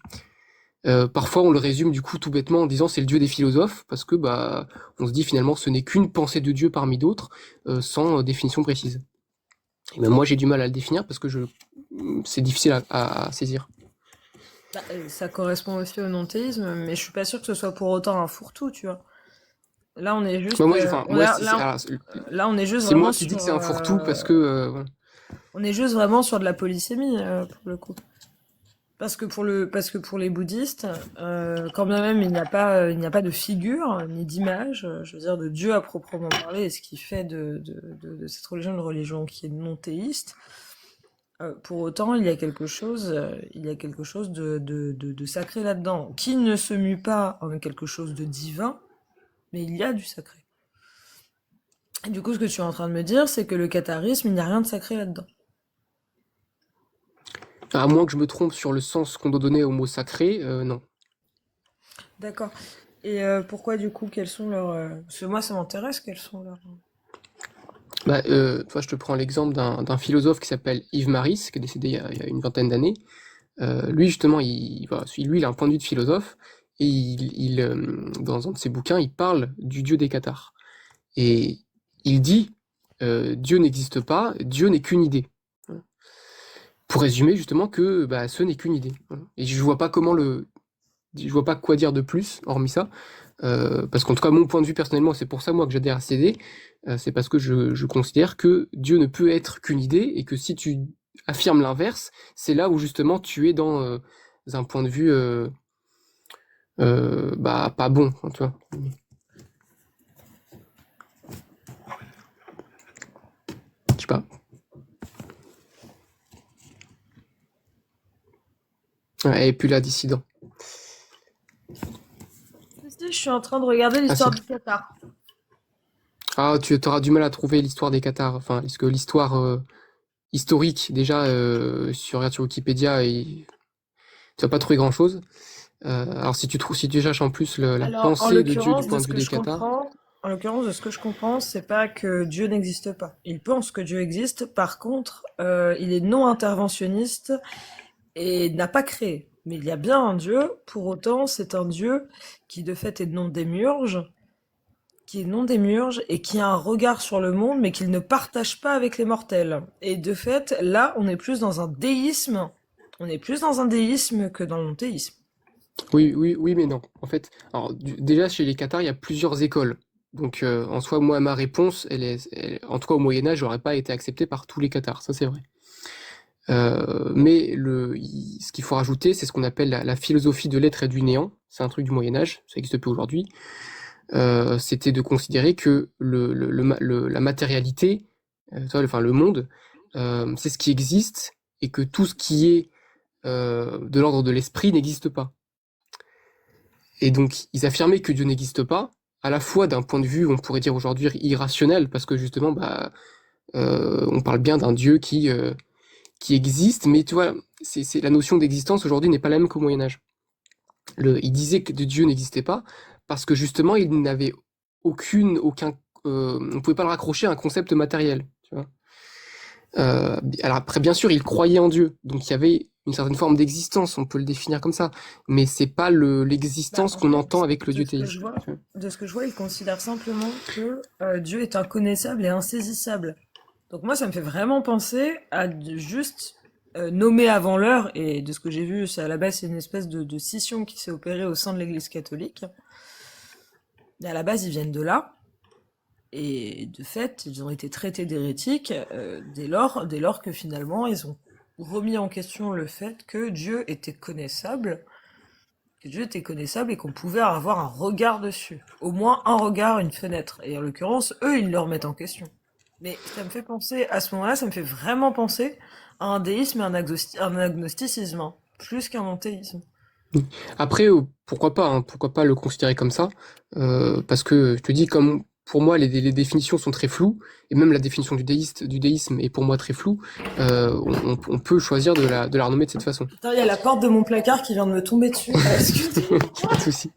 Parfois on le résume du coup tout bêtement en disant c'est le dieu des philosophes parce que bah on se dit finalement ce n'est qu'une pensée de Dieu parmi d'autres sans définition précise. Et même moi, j'ai du mal à le définir parce que c'est difficile à saisir. Ça correspond aussi au non-théisme, mais je suis pas sûre que ce soit pour autant un fourre-tout, tu vois. Là, on est juste, Bah, moi, enfin, moi, là, on est juste c'est moi vraiment qui dis que sur, c'est un fourre-tout parce que voilà. on est juste vraiment sur de la polysémie pour le coup. Parce que pour les bouddhistes, quand bien même il n'y a pas de figure ni d'image, je veux dire de Dieu à proprement parler, et ce qui fait de cette religion une religion qui est non théiste. Pour autant, il y a quelque chose de sacré là-dedans, qui ne se mue pas en quelque chose de divin, mais il y a du sacré. Et du coup, ce que tu es en train de me dire, c'est que le catharisme, il n'y a rien de sacré là-dedans. À moins que je me trompe sur le sens qu'on doit donner au mot sacré, non. D'accord. Et pourquoi du coup, quels sont leurs... Parce que moi, ça m'intéresse, quels sont leurs... Bah, toi, je te prends l'exemple d'un philosophe qui s'appelle Yves Maris, qui est décédé il y a une vingtaine d'années. Lui, justement, lui, il a un point de vue de philosophe, et dans un de ses bouquins, il parle du dieu des Cathares. Et il dit, Dieu n'existe pas, Dieu n'est qu'une idée. Voilà. Pour résumer, justement, que bah, ce n'est qu'une idée. Voilà. Et je vois pas quoi dire de plus, hormis ça, Parce qu'en tout cas, mon point de vue personnellement, c'est pour ça moi que j'adhère à CD, c'est parce que je considère que Dieu ne peut être qu'une idée et que si tu affirmes l'inverse, c'est là où justement tu es dans un point de vue bah pas bon, hein, tu vois. Je sais pas. Ouais, et puis là, dissident. Je suis en train de regarder Ah, l'histoire c'est... du Qatar. Ah, tu auras du mal à trouver l'histoire des Qatars. Enfin, parce que l'histoire historique, déjà, regarde sur Wikipédia, et tu vas pas trouver grand-chose. Alors, si tu cherches en plus la Alors, en pensée de Dieu du l'occurrence, de point de ce vue que des je Qatars, comprends, en l'occurrence, de ce que je comprends, c'est pas que Dieu n'existe pas. Il pense que Dieu existe. Par contre, il est non interventionniste et n'a pas créé. Mais il y a bien un Dieu. Pour autant, c'est un Dieu qui de fait est non démiurge, et qui a un regard sur le monde, mais qu'il ne partage pas avec les mortels. Et de fait, là, on est plus dans un déisme. On est plus dans un déisme que dans le monothéisme. oui, mais non. En fait, alors, déjà, chez les Qatars, il y a plusieurs écoles. Donc, en soi, moi, ma réponse, en tout cas au Moyen-Âge, n'aurait pas été acceptée par tous les Qatars. Ça, c'est vrai. Mais ce qu'il faut rajouter, c'est ce qu'on appelle la philosophie de l'être et du néant. C'est un truc du Moyen-Âge, ça n'existe plus aujourd'hui. C'était de considérer que la matérialité, enfin le monde, c'est ce qui existe et que tout ce qui est de l'ordre de l'esprit n'existe pas. Et donc, ils affirmaient que Dieu n'existe pas, à la fois d'un point de vue, on pourrait dire aujourd'hui irrationnel, parce que justement, bah, on parle bien d'un Dieu qui existe, mais tu vois, la notion d'existence aujourd'hui n'est pas la même qu'au Moyen Âge. Il disait que Dieu n'existait pas parce que justement il n'avait on pouvait pas le raccrocher à un concept matériel, tu vois. Alors après, bien sûr, il croyait en Dieu, donc il y avait une certaine forme d'existence, on peut le définir comme ça, mais c'est pas l'existence En qu'on fait, entend avec le de Dieu ce que théiste. je vois, il considère simplement que Dieu est inconnaissable et insaisissable. Donc moi, ça me fait vraiment penser à juste nommer avant l'heure, et de ce que j'ai vu, à la base, c'est une espèce de scission qui s'est opérée au sein de l'Église catholique. Et à la base, ils viennent de là, et de fait, ils ont été traités d'hérétiques dès lors que finalement, ils ont remis en question le fait que Dieu était connaissable et qu'on pouvait avoir un regard dessus. Au moins un regard, une fenêtre. Et en l'occurrence, eux, ils le remettent en question. Mais ça me fait penser, à ce moment-là, ça me fait vraiment penser à un déisme et un agnosticisme, hein, plus qu'un monothéisme. Après, pourquoi pas, hein, pourquoi pas le considérer comme ça, parce que je te dis, comme pour moi les définitions sont très floues, et même la définition du déisme est pour moi très floue, on peut choisir de la renommer de cette façon. Putain, il y a la porte de mon placard qui vient de me tomber dessus. Excusez-moi. Pas de souci.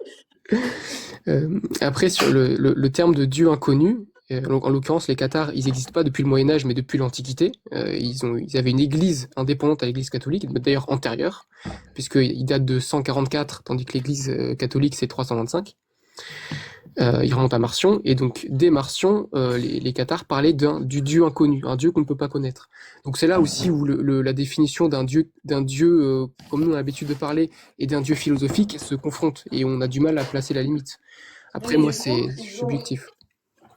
Après, sur le terme de Dieu inconnu, en l'occurrence, les Cathares, ils n'existent pas depuis le Moyen-Âge, mais depuis l'Antiquité. Ils avaient une église indépendante à l'église catholique, d'ailleurs antérieure, puisqu'ils datent de 144, tandis que l'église catholique, c'est 325. Ils remontent à Marcion, et donc dès Marcion, les Cathares parlaient du Dieu inconnu, un Dieu qu'on ne peut pas connaître. Donc c'est là aussi où la définition d'un Dieu comme nous on a l'habitude de parler, et d'un Dieu philosophique se confrontent, et on a du mal à placer la limite. Après, moi, c'est subjectif.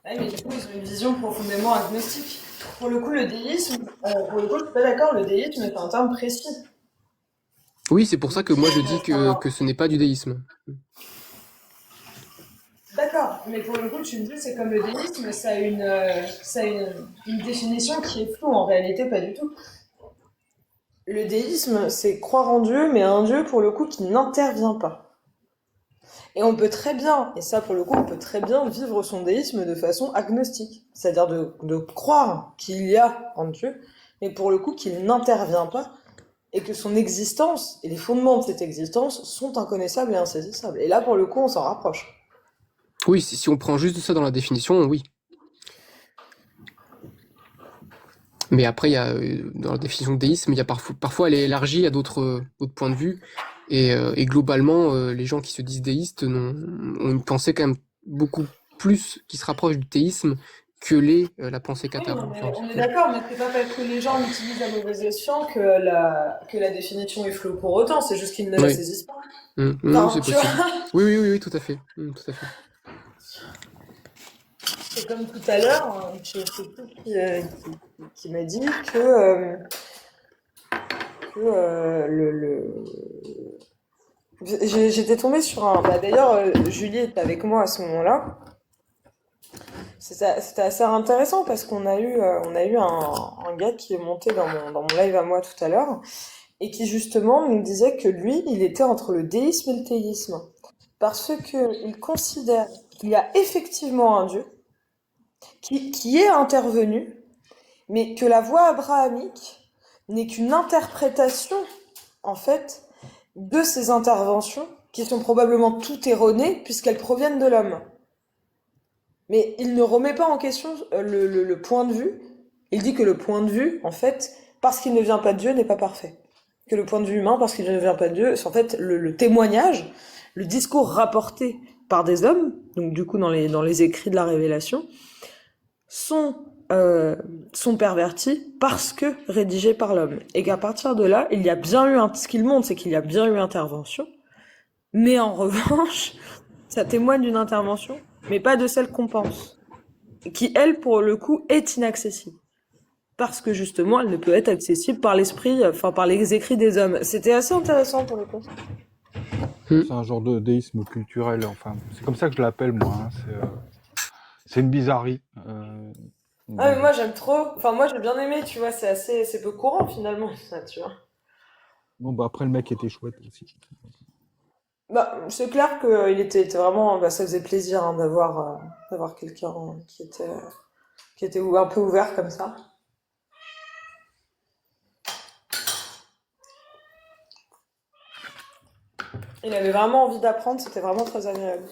Ouais, mais du coup, ils ont une vision profondément agnostique. Pour le coup, le déisme, je suis pas d'accord, le déisme est un terme précis. Oui, c'est pour ça que moi je dis que ce n'est pas du déisme. D'accord, mais pour le coup, tu me dis, c'est comme le déisme, ça a une définition qui est floue, en réalité, pas du tout. Le déisme, c'est croire en Dieu, mais un Dieu, pour le coup, qui n'intervient pas. Et on peut très bien, et ça pour le coup, on peut très bien vivre son déisme de façon agnostique. C'est-à-dire de croire qu'il y a un Dieu, mais pour le coup qu'il n'intervient pas, et que son existence, et les fondements de cette existence, sont inconnaissables et insaisissables. Et là, pour le coup, on s'en rapproche. Oui, si on prend juste ça dans la définition, oui. Mais après, il y a, dans la définition de déisme, il y a parfois elle est élargie à d'autres points de vue. Et globalement, les gens qui se disent déistes ont une pensée quand même beaucoup plus qui se rapproche du théisme que la pensée cathare. Oui, on est d'accord, mais c'est pas parce que les gens l'utilisent à mauvais escient que la définition est floue pour autant, c'est juste qu'ils ne la saisissent pas. Non, Enfin, c'est tu vois, possible. Oui, tout à fait. Tout à fait. c'est comme tout à l'heure, je sais plus qui m'a dit que j'étais tombée sur un. Bah, d'ailleurs, Julie était avec moi à ce moment-là. C'était assez intéressant parce on a eu un gars qui est monté dans mon live à moi tout à l'heure et qui justement nous disait que lui, il était entre le déisme et le théisme. Parce qu'il considère qu'il y a effectivement un Dieu qui est intervenu, mais que la voie abrahamique n'est qu'une interprétation, en fait, de ces interventions, qui sont probablement toutes erronées, puisqu'elles proviennent de l'homme. Mais il ne remet pas en question le point de vue. Il dit que le point de vue, en fait, parce qu'il ne vient pas de Dieu, n'est pas parfait. Que le point de vue humain, parce qu'il ne vient pas de Dieu, c'est en fait le témoignage, le discours rapporté par des hommes, donc du coup dans les écrits de la Révélation, sont, sont pervertis parce que rédigés par l'homme. Et qu'à partir de là, il y a bien eu ce qu'il montre, c'est qu'il y a bien eu intervention, mais en revanche, ça témoigne d'une intervention, mais pas de celle qu'on pense, qui, elle, pour le coup, est inaccessible. Parce que justement, elle ne peut être accessible par l'esprit, enfin par les écrits des hommes. C'était assez intéressant pour le coup. C'est un genre de déisme culturel, enfin, c'est comme ça que je l'appelle, moi. Hein. C'est une bizarrerie. Ah, mais moi j'aime trop. Enfin, moi j'ai bien aimé, tu vois, c'est peu courant finalement, ça, tu vois. Bon, bah après, le mec était chouette aussi. Bah, c'est clair qu'il était vraiment. Bah, ça faisait plaisir hein, d'avoir quelqu'un qui était un peu ouvert comme ça. Il avait vraiment envie d'apprendre, c'était vraiment très agréable.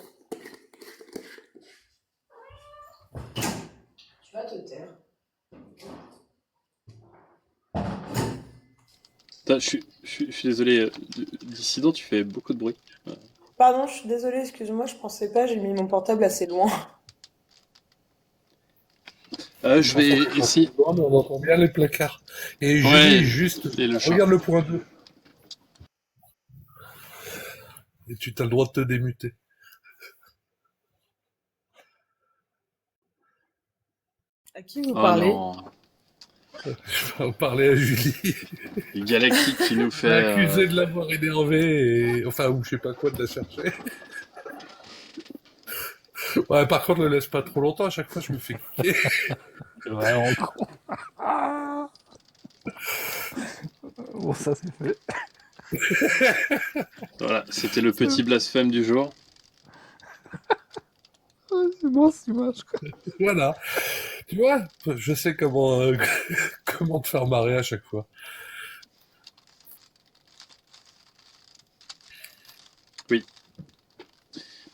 Tu vas te taire. Putain, je suis désolé, dissident, tu fais beaucoup de bruit. Pardon, je suis désolée, excuse-moi, je pensais pas, j'ai mis mon portable assez loin. Je vais essayer. On entend bien les placards. Et Ouais, Julie, juste, et le chat. regarde le point 2. Et tu as le droit de te démuter. À qui vous Oh parlez? non, Je vais en parler à Julie. Galactique qui nous Je fait. l'ai accusé de l'avoir énervé, et... enfin, ou je sais pas quoi, de la chercher. Ouais, par contre, le laisse pas trop longtemps, à chaque fois, je me fais kicker. C'est vraiment con. Bon, ça, c'est fait. Voilà, c'était le petit blasphème du jour. C'est bon, c'est moche, quoi. Voilà. Tu vois, je sais comment, comment te faire marrer à chaque fois. Oui.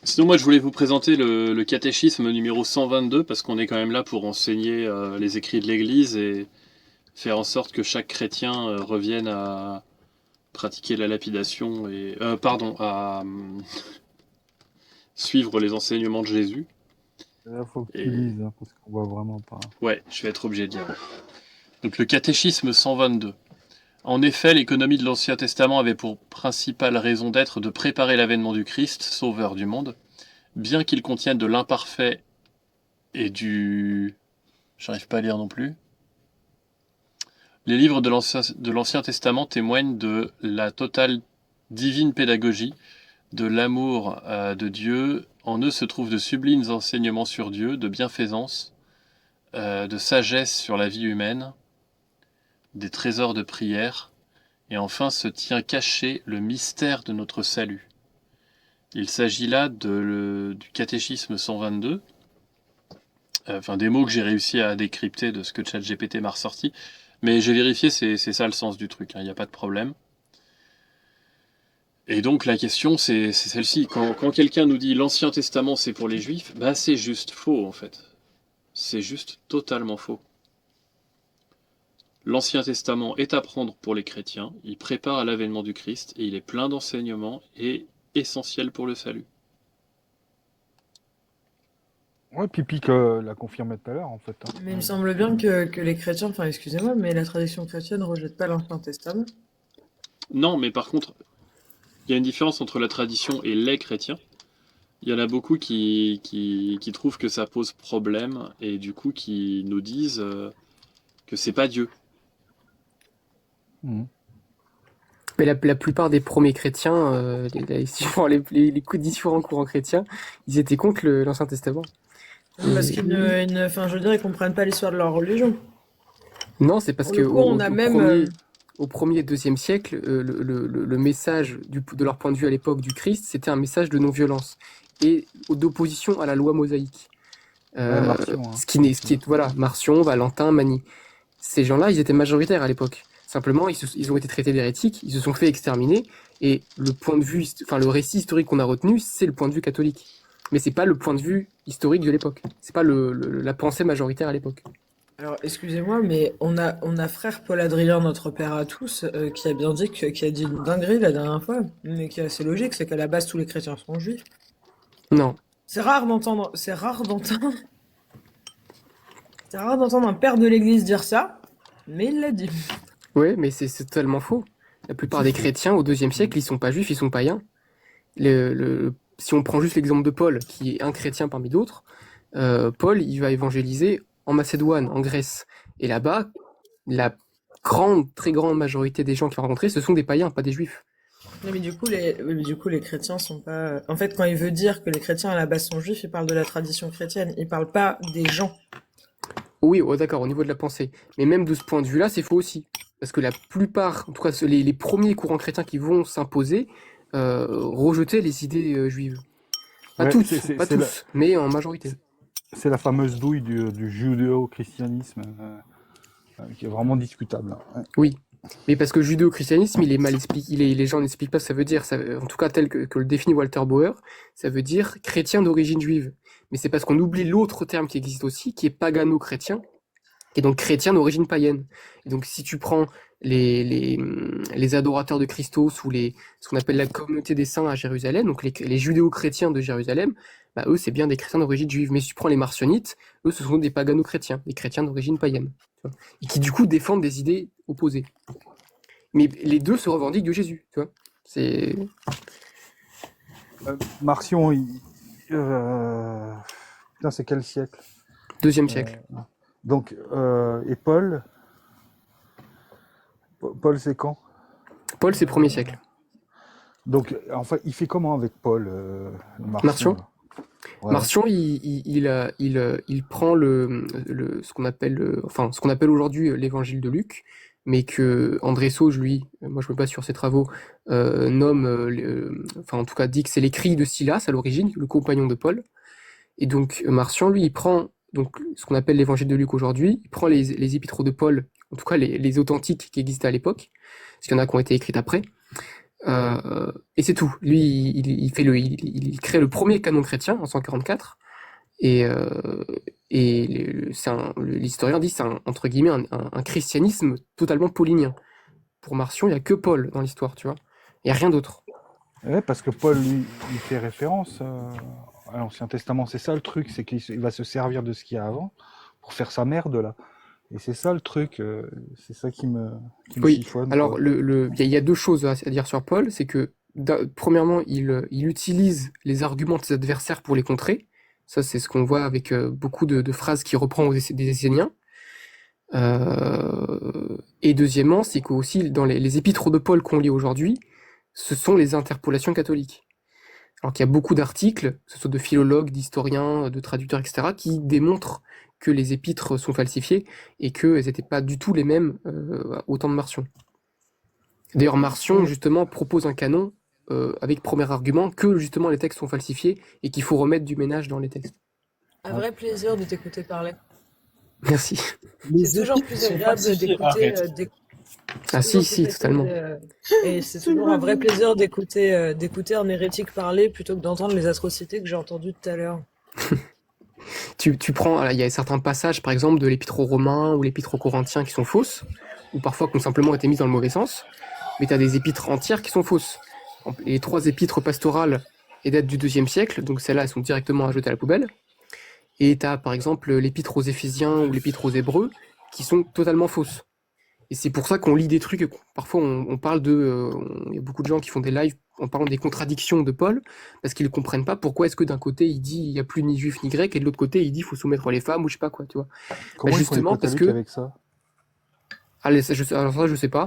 Sinon, moi, je voulais vous présenter le catéchisme numéro 122, parce qu'on est quand même là pour enseigner les écrits de l'Église et faire en sorte que chaque chrétien revienne à pratiquer la lapidation et... pardon, à suivre les enseignements de Jésus. Là, faut que tu Et- lises, hein, parce qu'on voit vraiment pas. Ouais, je vais être obligé de dire. Donc le catéchisme 122. En effet, l'économie de l'Ancien Testament avait pour principale raison d'être de préparer l'avènement du Christ, sauveur du monde, bien qu'il contienne de l'imparfait et du... J'arrive pas à lire non plus. Les livres de l'Ancien Testament témoignent de la totale divine pédagogie, de l'amour de Dieu. En eux se trouvent de sublimes enseignements sur Dieu, de bienfaisance, de sagesse sur la vie humaine, des trésors de prière, et enfin se tient caché le mystère de notre salut. Il s'agit là du catéchisme 122, enfin des mots que j'ai réussi à décrypter de ce que ChatGPT m'a ressorti, mais j'ai vérifié, c'est ça le sens du truc, il n'y a pas de problème. Et donc la question c'est celle-ci, quand quelqu'un nous dit l'Ancien Testament c'est pour les Juifs, bah c'est juste faux en fait. C'est juste totalement faux. L'Ancien Testament est à prendre pour les chrétiens, il prépare à l'avènement du Christ et il est plein d'enseignements et essentiel pour le salut. Ouais, Pipi l'a confirmé tout à l'heure, en fait. Hein. Mais il me semble bien que les chrétiens, enfin excusez-moi, mais la tradition chrétienne ne rejette pas l'Ancien Testament. Non, mais par contre, il y a une différence entre la tradition et les chrétiens. Il y en a beaucoup qui trouvent que ça pose problème et du coup qui nous disent que c'est pas Dieu. Mhm. Mais la plupart des premiers chrétiens, suivant les différents courants chrétiens, ils étaient contre l'Ancien Testament. Parce enfin, je veux dire, ils comprennent pas l'histoire de leur religion. Non, c'est parce Pour que le coup, on a même. au 1er et 2e siècle, le message de leur point de vue à l'époque du Christ, c'était un message de non-violence et d'opposition à la loi mosaïque. Marcion, hein. Ce qui est, voilà, Marcion, Valentin, Mani. Ces gens-là, ils étaient majoritaires à l'époque. Simplement, ils ont été traités d'hérétiques, ils se sont fait exterminer, et le point de vue, enfin, le récit historique qu'on a retenu, c'est le point de vue catholique. Mais c'est pas le point de vue historique de l'époque. C'est pas la pensée majoritaire à l'époque. Alors, excusez-moi, mais on a frère Paul Adrien, notre père à tous, qui a bien dit qui a dit une dinguerie la dernière fois, mais qui est assez logique, c'est qu'à la base, tous les chrétiens sont juifs. Non. C'est rare d'entendre un père de l'Église dire ça, mais il l'a dit. Oui, mais c'est totalement faux. La plupart des chrétiens au 2e siècle, ils sont pas juifs, ils sont païens. Si on prend juste l'exemple de Paul, qui est un chrétien parmi d'autres, Paul, il va évangéliser en Macédoine, en Grèce. Et là-bas, la très grande majorité des gens qu'il va rencontrer, ce sont des païens, pas des juifs. Oui, mais du coup, les chrétiens sont pas. En fait, quand il veut dire que les chrétiens à la base sont juifs, il parle de la tradition chrétienne, il parle pas des gens. Oui, d'accord, au niveau de la pensée. Mais même de ce point de vue-là, c'est faux aussi. Parce que la plupart, en tout cas les premiers courants chrétiens qui vont s'imposer, rejetaient les idées juives. Pas Ouais, tous, mais en majorité. C'est la fameuse douille du judéo-christianisme qui est vraiment discutable. Hein. Oui, mais parce que judéo-christianisme, il est mal expliqué, les gens n'expliquent pas ce que ça veut dire. En tout cas, tel que le définit Walter Bauer, ça veut dire chrétien d'origine juive. Mais c'est parce qu'on oublie l'autre terme qui existe aussi, qui est pagano-chrétien, qui est donc chrétien d'origine païenne. Et donc, si tu prends les adorateurs de Christos ou ce qu'on appelle la communauté des saints à Jérusalem, donc les judéo-chrétiens de Jérusalem, bah, eux, c'est bien des chrétiens d'origine juive. Mais si tu prends les marcionites, eux, ce sont des pagano-chrétiens, des chrétiens d'origine païenne. Tu vois, et qui, du coup, défendent des idées opposées. Mais les deux se revendiquent de Jésus, tu vois. C'est... Marcion, putain, c'est quel siècle? 2e siècle. Donc, et Paul, c'est quand? Paul, c'est 1er siècle. Donc, en fait, il fait comment avec Paul, Marcion? Ouais. Marcion, il prend ce qu'on appelle aujourd'hui l'évangile de Luc, mais que André Sauge, lui, moi je me base sur ses travaux, nomme, en tout cas dit que c'est l'écrit de Silas à l'origine, le compagnon de Paul. Et donc Marcion, lui, il prend donc ce qu'on appelle l'évangile de Luc aujourd'hui, il prend les épîtres de Paul, en tout cas les authentiques qui existaient à l'époque, parce qu'il y en a qui ont été écrites après. Et c'est tout. Lui, il crée le premier canon chrétien en 144, et l'historien dit que c'est entre guillemets un christianisme totalement paulinien. Pour Marcion, il n'y a que Paul dans l'histoire, tu vois. Il n'y a rien d'autre. Ouais, parce que Paul, lui, il fait référence à l'Ancien Testament. C'est ça le truc, c'est qu'il va se servir de ce qu'il y a avant pour faire sa merde là. Et c'est ça le truc, c'est ça qui me chiffonne. Alors il y a deux choses à dire sur Paul, c'est que premièrement, il utilise les arguments de ses adversaires pour les contrer. Ça, c'est ce qu'on voit avec beaucoup de phrases qu'il reprend des Esséniens. Et deuxièmement, c'est qu'aussi dans les épîtres de Paul qu'on lit aujourd'hui, ce sont les interpolations catholiques. Alors qu'il y a beaucoup d'articles, que ce soit de philologues, d'historiens, de traducteurs, etc., qui démontrent que les épîtres sont falsifiées et qu'elles n'étaient pas du tout les mêmes au temps de Marcion. D'ailleurs, Marcion, justement, propose un canon avec premier argument que, justement, les textes sont falsifiés et qu'il faut remettre du ménage dans les textes. Un vrai plaisir de t'écouter parler. Merci. C'est toujours plus agréable d'écouter... Ah si, totalement. Et c'est toujours un vrai plaisir d'écouter un hérétique parler plutôt que d'entendre les atrocités que j'ai entendues tout à l'heure. Tu prends, il y a certains passages, par exemple, de l'épître aux Romains ou l'épître aux Corinthiens qui sont fausses, ou parfois qui ont simplement été mises dans le mauvais sens, mais tu as des épîtres entières qui sont fausses. Les 3 épîtres pastorales datent du 2e siècle, donc celles-là, elles sont directement à jeter à la poubelle. Et tu as, par exemple, l'épître aux Éphésiens ou l'épître aux Hébreux qui sont totalement fausses. Et c'est pour ça qu'on lit des trucs, et parfois on parle il y a beaucoup de gens qui font des lives en parlant des contradictions de Paul, parce qu'ils ne comprennent pas pourquoi est-ce que d'un côté il dit il n'y a plus ni juif ni grec, et de l'autre côté il dit il faut soumettre les femmes, ou je sais pas quoi, tu vois. Comment ils font les Justement, parce catholiques que, avec ça? allez, alors ça je sais pas,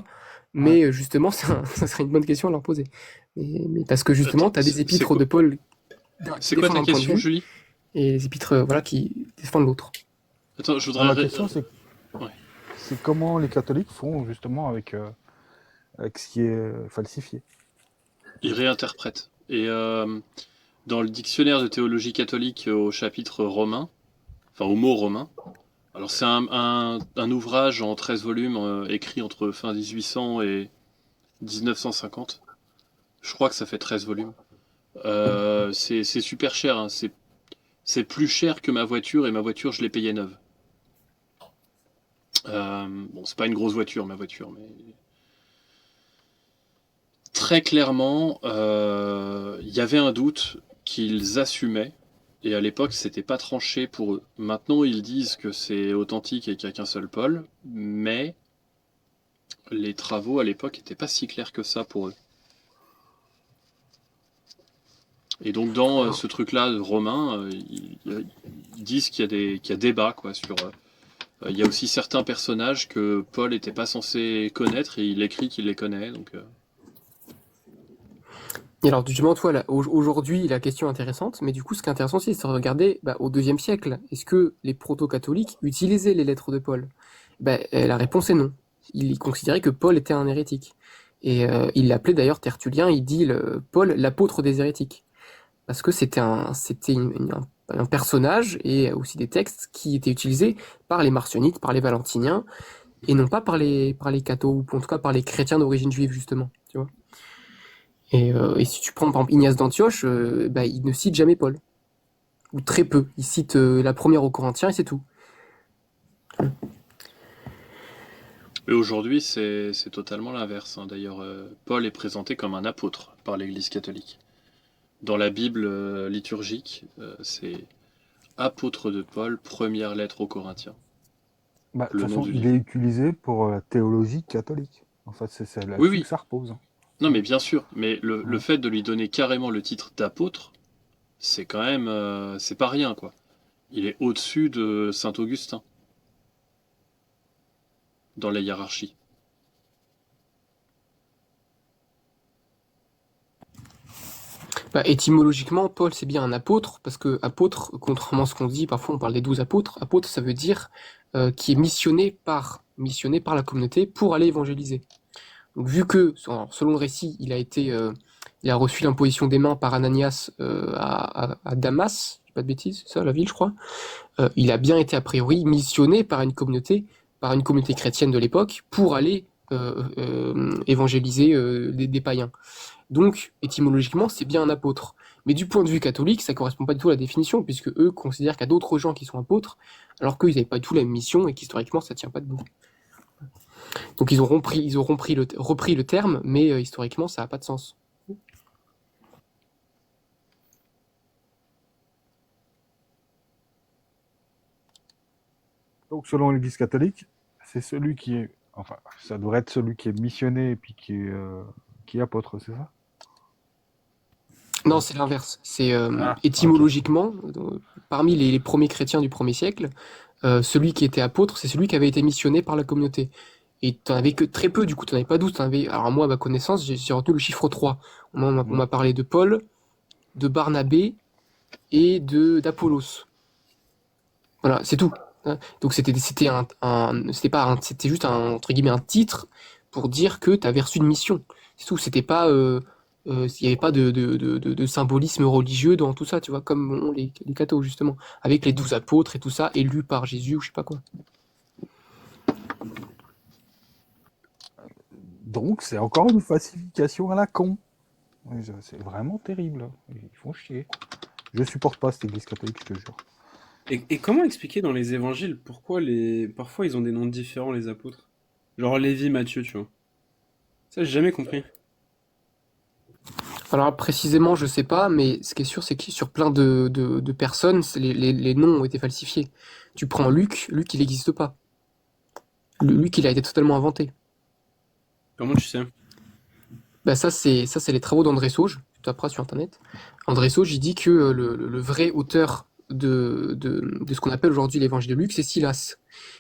Ouais. mais justement, ça serait une bonne question à leur poser. Mais parce que justement, Attends, tu as des c'est épîtres quoi, de Paul qui c'est quoi défendent ta un point de question, vue, Julie? et les épîtres voilà, qui défendent l'autre. Attends, je Non, ma voudrais. question, Ouais. c'est comment les catholiques font justement avec ce qui est falsifié. Ils réinterprètent. Et dans le dictionnaire de théologie catholique au chapitre romain, enfin au mot romain, alors c'est un ouvrage en 13 volumes écrit entre fin 1800 et 1950. Je crois que ça fait 13 volumes. C'est super cher, hein. C'est plus cher que ma voiture, et ma voiture, je l'ai payée neuve. Bon, c'est pas une grosse voiture, ma voiture, mais très clairement, il y avait un doute qu'ils assumaient, et à l'époque, c'était pas tranché pour eux. Maintenant, ils disent que c'est authentique et qu'il n'y a qu'un seul Paul, mais les travaux à l'époque n'étaient pas si clairs que ça pour eux. Et donc, dans ce truc-là de Romain, ils disent qu'il y a débat quoi, sur. Il y a aussi certains personnages que Paul n'était pas censé connaître, et il écrit qu'il les connaît. Donc, Et alors, justement, toi, là, aujourd'hui, la question est intéressante, mais du coup, ce qui est intéressant aussi, c'est de regarder au IIe siècle, est-ce que les proto-catholiques utilisaient les lettres de Paul? La réponse est non. Ils considéraient que Paul était un hérétique. Et il l'appelait d'ailleurs Tertullien, il dit Paul l'apôtre des hérétiques. Parce que c'était un personnage et aussi des textes qui étaient utilisés par les marcionites, par les valentiniens, et non pas par les cathos, ou en tout cas par les chrétiens d'origine juive, justement. Tu vois. Et si tu prends par exemple Ignace d'Antioche, il ne cite jamais Paul. Ou très peu. Il cite la première aux Corinthiens et c'est tout. mais aujourd'hui, c'est totalement l'inverse, hein. D'ailleurs, Paul est présenté comme un apôtre par l'Église catholique. Dans la Bible liturgique, c'est apôtre de Paul, première lettre aux Corinthiens. De toute Le nom façon, du il livre. est utilisé pour la théologie catholique. En fait, c'est Oui, là-dessus oui. que ça repose. Non, mais bien sûr. Mais le Ouais. fait de lui donner carrément le titre d'apôtre, c'est quand même, c'est pas rien, quoi. Il est au-dessus de Saint Augustin dans la hiérarchie. Étymologiquement, Paul c'est bien un apôtre, parce que apôtre, contrairement à ce qu'on dit, parfois on parle des 12 apôtres, apôtre ça veut dire qui est missionné par la communauté pour aller évangéliser. Donc vu que, selon le récit, il a reçu l'imposition des mains par Ananias à Damas, je dis pas de bêtises, c'est ça la ville je crois, il a bien été a priori missionné par une communauté chrétienne de l'époque, pour aller évangéliser des païens. Donc, étymologiquement, c'est bien un apôtre. Mais du point de vue catholique, ça correspond pas du tout à la définition, puisque eux considèrent qu'il y a d'autres gens qui sont apôtres, alors qu'ils n'avaient pas du tout la même mission et qu'historiquement, ça tient pas debout. Donc, ils auront repris le terme, mais historiquement, ça n'a pas de sens. Donc, selon l'Église catholique, c'est celui qui est. Enfin, ça devrait être celui qui est missionné et puis qui est apôtre, c'est ça? Non, c'est l'inverse. C'est Ah, ok. étymologiquement, parmi les premiers chrétiens du 1er siècle, celui qui était apôtre, c'est celui qui avait été missionné par la communauté. Et t'en avais que très peu, du coup, t'en avais pas 12, alors moi, à ma connaissance, j'ai retenu le chiffre 3. On m'a parlé de Paul, de Barnabé et d'Apollos. Voilà, c'est tout. Hein. Donc c'était juste entre guillemets un titre pour dire que tu avais reçu une mission. C'est tout. C'était pas, il n'y avait pas de symbolisme religieux dans tout ça, tu vois, comme les cathos justement, avec les 12 apôtres et tout ça, élus par Jésus ou je sais pas quoi. Donc, c'est encore une falsification à la con. C'est vraiment terrible. Ils font chier. Je supporte pas cette Église catholique, je te jure. Et comment expliquer dans les évangiles pourquoi parfois ils ont des noms différents, les apôtres? Genre Lévi, Matthieu, tu vois. Ça, j'ai jamais compris. Alors précisément, je sais pas, mais ce qui est sûr, c'est que sur plein de personnes, les noms ont été falsifiés. Tu prends Luc, il n'existe pas. Luc, il a été totalement inventé. Comment tu sais? Bah ça, c'est les travaux d'André Sauge, tu taperas sur Internet. André Sauge, il dit que le vrai auteur de ce qu'on appelle aujourd'hui l'évangile de Luc, c'est Silas.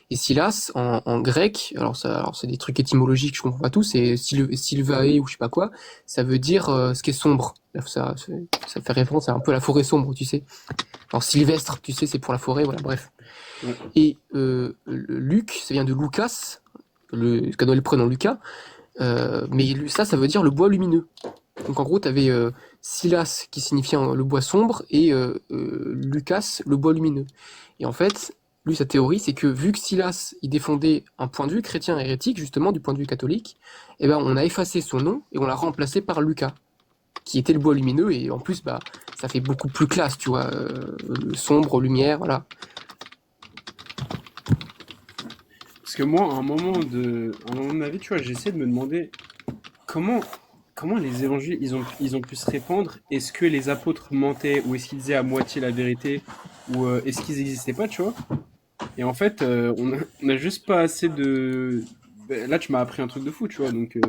Et Silas, en grec, alors c'est des trucs étymologiques, je comprends pas tout, c'est Sylvae ou je sais pas quoi, ça veut dire ce qui est sombre. Ça fait référence à un peu la forêt sombre, tu sais. Alors Sylvestre, tu sais, c'est pour la forêt, voilà, bref. Ouais. Et Luc, ça vient de Lucas, ce qu'a donné le prénom Lucas, mais ça veut dire le bois lumineux. Donc en gros, tu avais Silas qui signifiait le bois sombre et Lucas, le bois lumineux. Et en fait, lui, sa théorie, c'est que vu que Silas, il défendait un point de vue chrétien hérétique, justement, du point de vue catholique, eh ben, on a effacé son nom et on l'a remplacé par Lucas, qui était le bois lumineux. Et en plus, bah, ça fait beaucoup plus classe, tu vois, le sombre, lumière, voilà. Parce que moi, à un moment de ma vie, tu vois, j'essaie de me demander comment les évangiles, ils ont pu se répandre. Est-ce que les apôtres mentaient ou est-ce qu'ils disaient à moitié la vérité ou est-ce qu'ils n'existaient pas, tu vois? Et en fait, on a juste pas assez de... Ben, là, tu m'as appris un truc de fou, tu vois, donc...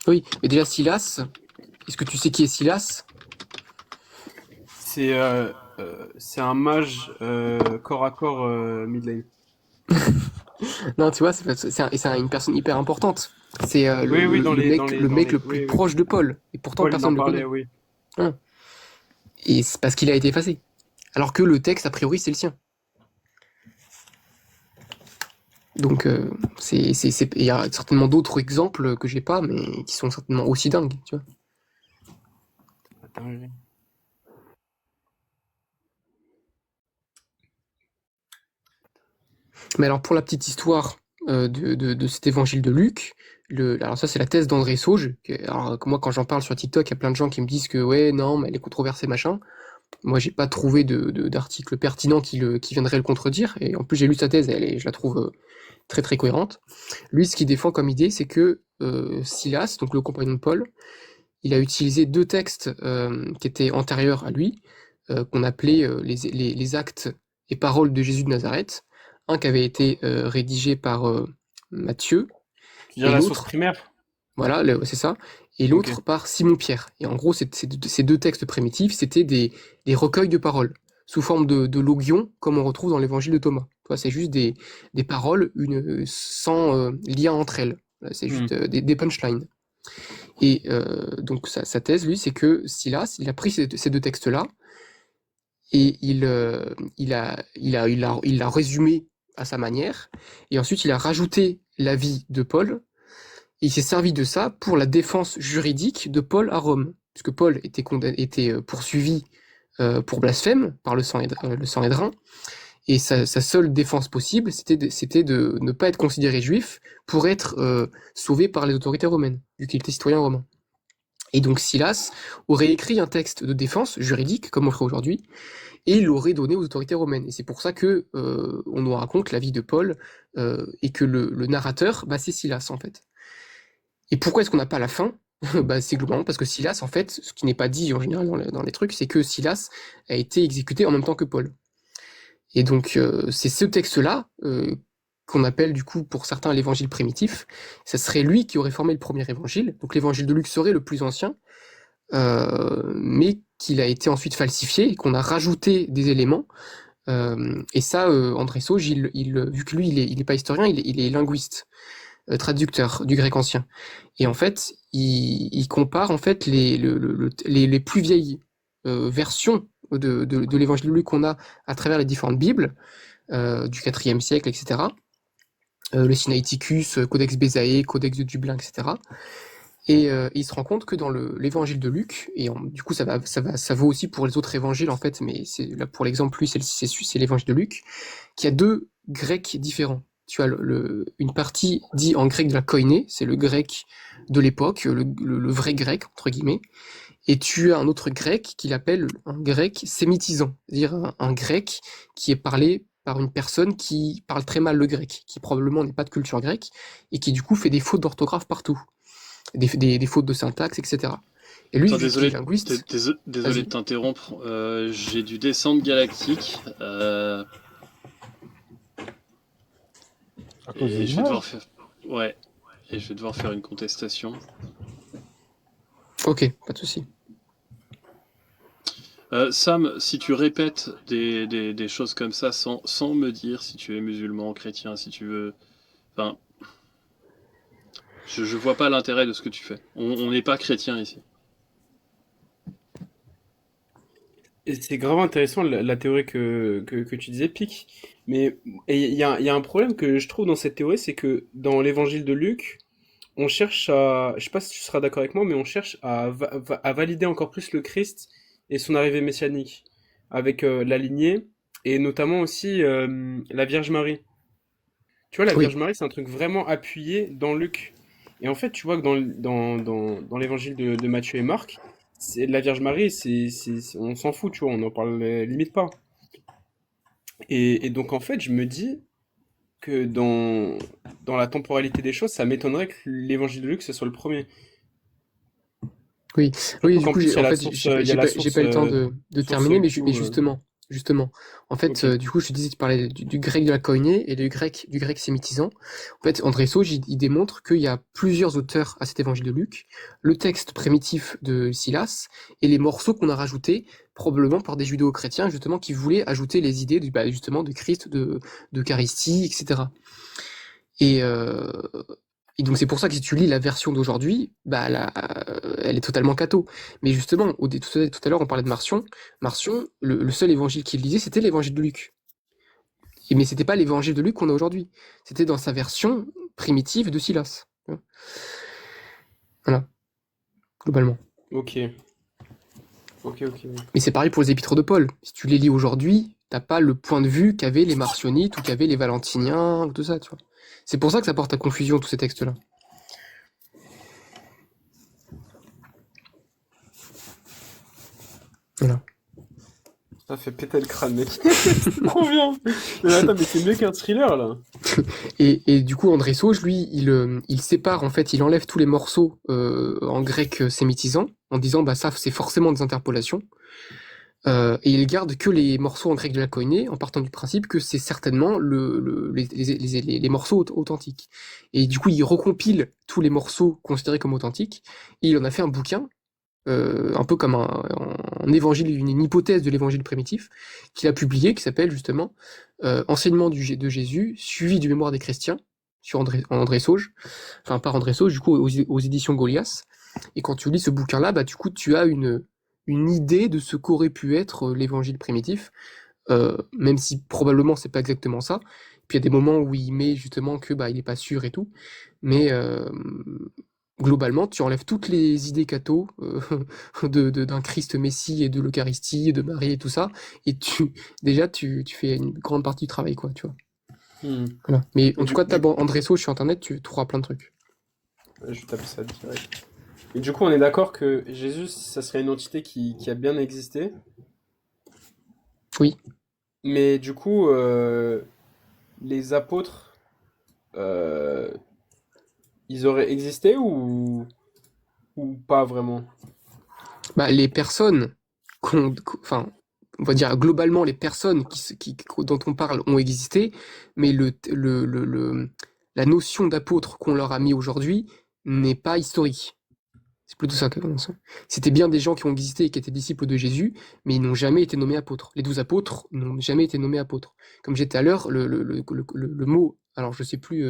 Oui, mais déjà, Silas, est-ce que tu sais qui est Silas? C'est un mage corps à corps mid-lane. Non, tu vois, c'est une personne hyper importante. C'est Oui, oui, le mec le plus oui, oui. proche de Paul. Et pourtant, Paul, il personne m'en ne le parlait, connaît. oui. Hein. Et c'est parce qu'il a été effacé. Alors que le texte, a priori, c'est le sien. Donc, il y a certainement d'autres exemples que j'ai pas, mais qui sont certainement aussi dingues, tu vois. Attends, je vais- Mais alors, pour la petite histoire de cet évangile de Luc, alors ça, c'est la thèse d'André Sauge. Alors, moi, quand j'en parle sur TikTok, il y a plein de gens qui me disent que, ouais, non, mais elle est controversée, machin. Moi, j'ai pas trouvé d'article pertinent qui viendrait le contredire. Et en plus, j'ai lu sa thèse, je la trouve très très cohérente. Lui, ce qu'il défend comme idée, c'est que Silas, donc le compagnon de Paul, il a utilisé deux textes qui étaient antérieurs à lui, qu'on appelait les actes et paroles de Jésus de Nazareth. Un qui avait été rédigé par Matthieu, Tu veux dire et la source l'autre, primaire? voilà, c'est ça, et Ok. l'autre par Simon-Pierre. Et en gros, ces deux textes primitifs, c'était des recueils de paroles, sous forme de logion, comme on retrouve dans l'évangile de Thomas. Tu vois, c'est juste des paroles sans lien entre elles. Voilà, c'est juste des punchlines. Et donc sa thèse, lui, c'est que Silas, il a pris ces deux textes-là et il l'a résumé à sa manière, et ensuite il a rajouté l'avis de Paul, et il s'est servi de ça pour la défense juridique de Paul à Rome, puisque Paul était poursuivi pour blasphème par le Sanhédrin, et sa seule défense possible, c'était de ne pas être considéré juif pour être sauvé par les autorités romaines, vu qu'il était citoyen romain. Et donc Silas aurait écrit un texte de défense juridique, comme on le ferait aujourd'hui, et il l'aurait donné aux autorités romaines. Et c'est pour ça que on nous raconte la vie de Paul, et que le narrateur, bah, c'est Silas en fait. Et pourquoi est-ce qu'on n'a pas la fin? Bah, c'est globalement parce que Silas, en fait, ce qui n'est pas dit en général dans les trucs, c'est que Silas a été exécuté en même temps que Paul. Et donc c'est ce texte-là qu'on appelle du coup pour certains l'évangile primitif. Ça serait lui qui aurait formé le premier évangile. Donc l'évangile de Luc serait le plus ancien, mais qu'il a été ensuite falsifié et qu'on a rajouté des éléments. Et ça, André Sauge, vu que lui, il est pas historien, il est linguiste, traducteur du grec ancien. Et en fait, il compare en fait les plus vieilles versions de l'évangile de Luc qu'on a à travers les différentes Bibles du IVe siècle, etc. Le Sinaiticus, Codex Bezae, Codex de Dublin, etc. Et il se rend compte que dans l'évangile de Luc, et du coup ça vaut aussi pour les autres évangiles en fait, mais là pour l'exemple, lui c'est l'évangile de Luc, qu'il y a deux grecs différents. Tu as une partie dit en grec de la koiné, c'est le grec de l'époque, le vrai grec entre guillemets, et tu as un autre grec qu'il appelle un grec sémitisant, c'est-à-dire un grec qui est parlé par une personne qui parle très mal le grec, qui probablement n'est pas de culture grecque, et qui du coup fait des fautes d'orthographe partout. Des fautes de syntaxe, etc. Et lui, Attends, vu qu'il est linguiste, désolé de vas-y. t'interrompre. J'ai du descente galactique. À cause Et des je vais devoir images? faire. Ouais. Et je vais devoir faire une contestation. Ok, pas de souci. Sam, si tu répètes des choses comme ça sans me dire si tu es musulman, chrétien, si tu veux. Enfin, je vois pas l'intérêt de ce que tu fais. On n'est pas chrétien ici. Et c'est grave intéressant la théorie que tu disais, Pic. Mais il y a un problème que je trouve dans cette théorie, c'est que dans l'évangile de Luc, on cherche à, je sais pas si tu seras d'accord avec moi, mais on cherche à valider encore plus le Christ et son arrivée messianique avec la lignée et notamment aussi la Vierge Marie. Tu vois, la Oui, Vierge Marie, c'est un truc vraiment appuyé dans Luc. Et en fait, tu vois que dans l'évangile de Matthieu et Marc, la Vierge Marie, on s'en fout, tu vois, on n'en parle limite pas. Et donc, en fait, je me dis que dans la temporalité des choses, ça m'étonnerait que l'évangile de Luc, ce soit le premier. oui, oui. Surtout Du qu'en coup, plus, il y a la source, j'ai il y a la j'ai source, pas eu le temps de source terminer, Q. mais justement, en fait, Ok. du coup, je te disais, tu parlais du grec de la koiné et du grec sémitisant. En fait, André Sauge, il démontre qu'il y a plusieurs auteurs à cet évangile de Luc, le texte primitif de Silas et les morceaux qu'on a rajoutés, probablement par des judéo-chrétiens, justement, qui voulaient ajouter les idées justement de Christ, d'Eucharistie, etc. Et, euh, et donc c'est pour ça que si tu lis la version d'aujourd'hui, bah elle est totalement catho. Mais justement, tout à l'heure on parlait de Marcion. Marcion, le seul évangile qu'il lisait, c'était l'évangile de Luc. Mais c'était pas l'évangile de Luc qu'on a aujourd'hui. C'était dans sa version primitive de Silas. Voilà, globalement. Ok. Ok, ok. Mais c'est pareil pour les épîtres de Paul. Si tu les lis aujourd'hui, t'as pas le point de vue qu'avaient les Marcionites ou qu'avaient les Valentiniens, tout ça, tu vois. C'est pour ça que ça porte à confusion tous ces textes-là. Voilà. Ça fait péter le crâne, mec. C'est trop bien. Mais attends, mais c'est mieux qu'un thriller, là. Et du coup, André Sauge, lui, il sépare, en fait, il enlève tous les morceaux en grec sémitisant, en disant, bah ça, c'est forcément des interpolations. Et il garde que les morceaux en grec de la Koiné, en partant du principe que c'est certainement les morceaux authentiques. Et du coup, il recompile tous les morceaux considérés comme authentiques, et il en a fait un bouquin, un peu comme un évangile, une hypothèse de l'évangile primitif, qu'il a publié, qui s'appelle justement Enseignement de Jésus, suivi du mémoire des chrétiens, sur André Sauge, enfin par André Sauge, du coup aux éditions Goliath. Et quand tu lis ce bouquin-là, bah du coup tu as une idée de ce qu'aurait pu être l'évangile primitif, même si probablement c'est pas exactement ça. Puis il y a des moments où il met justement que bah il est pas sûr et tout, mais globalement, tu enlèves toutes les idées catho d'un Christ Messie et de l'Eucharistie, et de Marie et tout ça, et tu fais une grande partie du travail, quoi, tu vois. Hmm. Voilà. Mais Et en tout cas, tape André Sauge sur Internet, tu trouveras plein de trucs. je tape ça direct. Et du coup, on est d'accord que Jésus, ça serait une entité qui a bien existé. Oui. Mais du coup, les apôtres, euh, ils auraient existé ou pas vraiment? Bah, les personnes, enfin, on va dire globalement, les personnes dont on parle ont existé, mais la notion d'apôtre qu'on leur a mis aujourd'hui n'est pas historique. C'est plutôt ça que c'était bien des gens qui ont existé et qui étaient disciples de Jésus, mais ils n'ont jamais été nommés apôtres. Les 12 apôtres n'ont jamais été nommés apôtres. Comme j'ai dit tout à l'heure, le mot, alors je sais plus,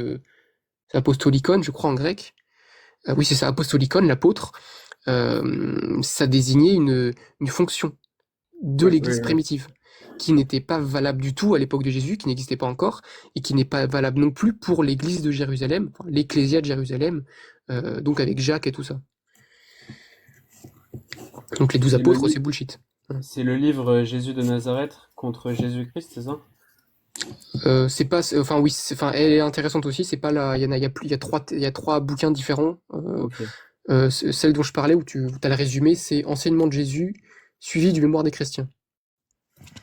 c'est apostolikon, je crois en grec. Oui, c'est ça, apostolikon, l'apôtre. Ça désignait une fonction de Oui, oui, l'Église oui. primitive, qui n'était pas valable du tout à l'époque de Jésus, qui n'existait pas encore, et qui n'est pas valable non plus pour l'Église de Jérusalem, enfin, l'Ecclésia de Jérusalem, donc avec Jacques et tout ça. Donc les 12 C'est le, apôtres, li- c'est bullshit. Voilà. c'est le livre Jésus de Nazareth contre Jésus-Christ, c'est ça? C'est pas, enfin oui, enfin elle est intéressante aussi. C'est pas la, il y en a, il y a plus, il y a trois bouquins différents. Ok, Celle dont je parlais où tu as le résumé, c'est Enseignement de Jésus suivi du mémoire des chrétiens.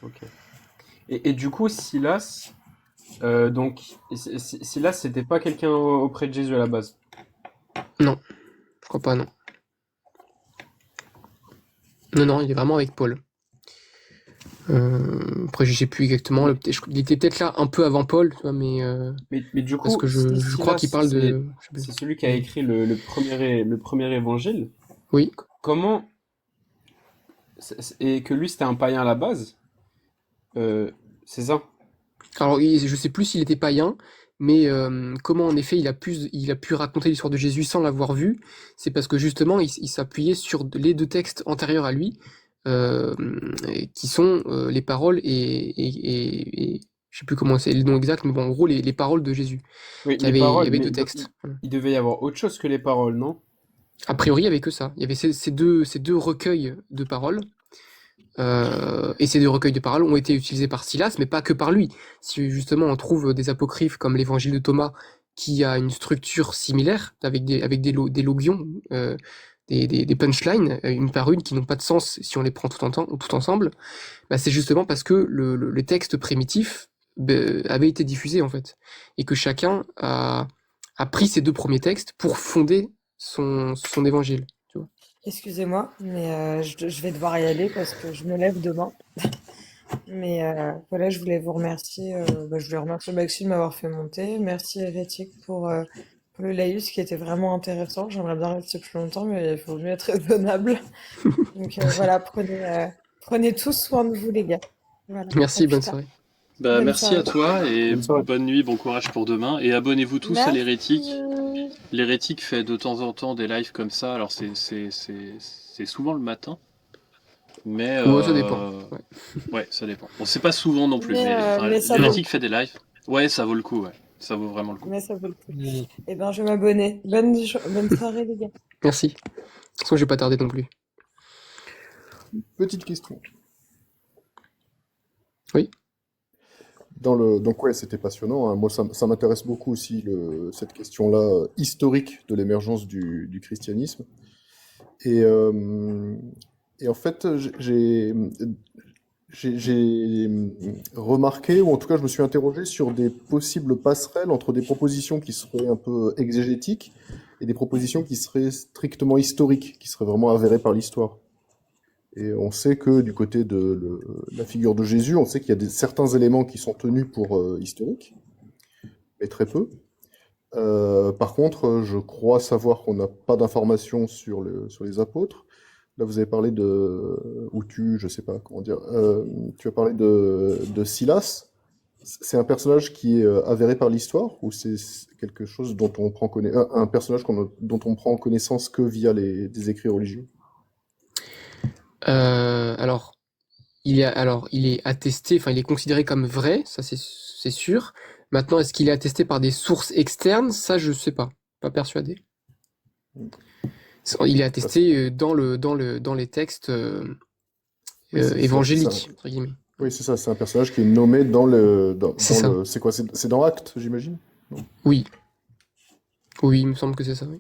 ok. Et du coup, Silas, Silas, c'était pas quelqu'un auprès de Jésus à la base. Non, je crois pas, non. Non, non, il est vraiment avec Paul. Après, je sais plus exactement. Il était peut-être là un peu avant Paul, tu vois, mais Mais du parce coup, que je crois qu'il parle de. Je sais plus. c'est celui qui a écrit le premier évangile. Oui. Comment. Et que lui, c'était un païen à la base. C'est ça. Alors, je sais plus s'il était païen, mais comment en effet il a pu raconter l'histoire de Jésus sans l'avoir vu, c'est parce que justement il s'appuyait sur les deux textes antérieurs à lui, qui sont les paroles et je sais plus comment c'est le nom exact, mais bon, en gros les paroles de Jésus. Oui, Il y paroles, avait mais deux textes. Voilà. il devait y avoir autre chose que les paroles, non? A priori, il y avait que ça. Il y avait ces deux recueils de paroles. Et ces deux recueils de paroles ont été utilisés par Silas, mais pas que par lui. Si justement on trouve des apocryphes comme l'évangile de Thomas, qui a une structure similaire, avec des logions, des punchlines, une par une, qui n'ont pas de sens si on les prend tout ensemble, bah c'est justement parce que les textes primitifs avaient été diffusés, en fait. Et que chacun a pris ces deux premiers textes pour fonder son évangile. Tu vois. Excusez-moi, mais je vais devoir y aller parce que je me lève demain. Mais voilà, je voulais vous remercier. Je voulais remercier Maxime de m'avoir fait monter. Merci Hérétique pour le laïus qui était vraiment intéressant. J'aimerais bien rester plus longtemps, mais il faut mieux être raisonnable. Donc voilà, prenez tous soin de vous, les gars. Voilà, Merci, à plus bonne tard. soirée. Bah, Bonne merci à soirée. toi et Bonne soirée. bonne nuit, bon courage pour demain. Et abonnez-vous tous à l'Hérétique. Merci. L'Hérétique fait de temps en temps des lives comme ça. Alors c'est souvent le matin. Mais Ouais, ça dépend. Ouais. ouais, ça dépend. Bon, c'est pas souvent non plus, Mais, mais mais ça vaut l'Hérétique fait des lives. Ouais, ça vaut le coup, ouais. Ça vaut vraiment le coup. Mais ça vaut le coup. Eh ben, je vais m'abonner. Bonne soirée, les gars. Merci. De toute façon, je vais pas tarder non plus. Petite question. Oui. Donc ouais, c'était passionnant, hein. Moi, ça m'intéresse beaucoup aussi cette question-là historique de l'émergence du christianisme. Et, euh, et en fait, j'ai remarqué, ou en tout cas, je me suis interrogé sur des possibles passerelles entre des propositions qui seraient un peu exégétiques et des propositions qui seraient strictement historiques, qui seraient vraiment avérées par l'histoire. Et on sait que du côté de la figure de Jésus, on sait qu'il y a certains éléments qui sont tenus pour historiques, mais très peu. Par contre, je crois savoir qu'on n'a pas d'informations sur les apôtres. Là, vous avez parlé je sais pas comment dire, tu as parlé de Silas. C'est un personnage qui est avéré par l'histoire ou c'est quelque chose dont on prend un personnage dont on prend connaissance que via des écrits religieux? Alors, il est attesté, enfin, il est considéré comme vrai, ça c'est sûr. Maintenant, est-ce qu'il est attesté par des sources externes? Ça, je sais pas. Pas persuadé. Il est attesté dans les textes Oui, évangéliques, entre guillemets. oui, c'est ça, c'est un personnage qui est nommé C'est ça. c'est quoi? C'est dans Actes, j'imagine? Non. Oui. Oui, il me semble que c'est ça, oui.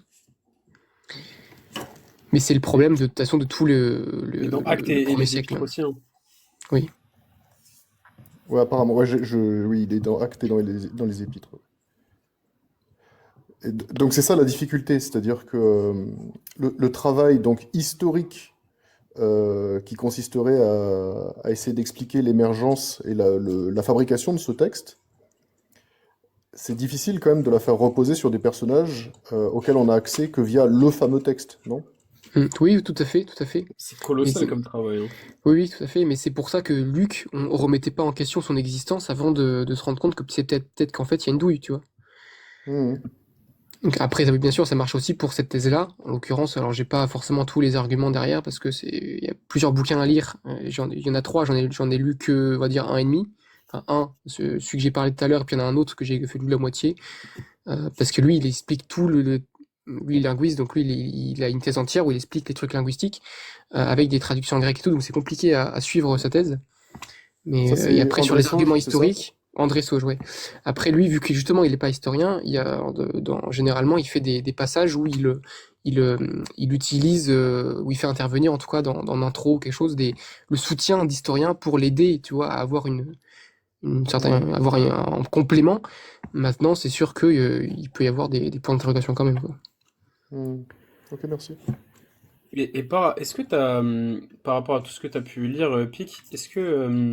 Mais c'est le problème de toute façon de tout Et dans Actes le et premier les siècle. Épîtres aussi, hein. Oui. Ouais, apparemment, ouais, oui, il est dans Actes et dans les Épîtres. Donc c'est ça la difficulté, c'est-à-dire que le travail donc historique qui consisterait à essayer d'expliquer l'émergence et la fabrication de ce texte, c'est difficile quand même de la faire reposer sur des personnages auxquels on a accès que via le fameux texte, non? Oui, tout à fait, tout à fait. C'est colossal Mais comme travail, hein. Oui, tout à fait. Mais c'est pour ça que Luc, on remettait pas en question son existence avant de se rendre compte que c'est peut-être qu'en fait il y a une douille, tu vois. Mhm. Donc après, bien sûr, ça marche aussi pour cette thèse-là. En l'occurrence, alors j'ai pas forcément tous les arguments derrière parce que il y a plusieurs bouquins à lire. Il y en a trois, j'en ai lu que, on va dire, un et demi. Enfin, celui que j'ai parlé tout à l'heure, et puis il y en a un autre que j'ai fait lu la moitié. Parce que lui, il explique tout lui, il est linguiste, donc lui, il a une thèse entière où il explique les trucs linguistiques, avec des traductions en grec et tout, donc c'est compliqué à suivre sa thèse. Mais Ça, et c'est après, sur André les arguments Sauge, c'est ça? historiques, André Sauge, ouais. Après, lui, vu que justement, il n'est pas historien, généralement, il fait des passages où il utilise, où il fait intervenir, en tout cas, dans l'intro ou quelque chose, le soutien d'historien pour l'aider, tu vois, à avoir avoir un complément. Maintenant, c'est sûr qu'il peut y avoir des points d'interrogation quand même, quoi. Ok, merci. Est-ce que par rapport à tout ce que tu as pu lire, Pic, est-ce que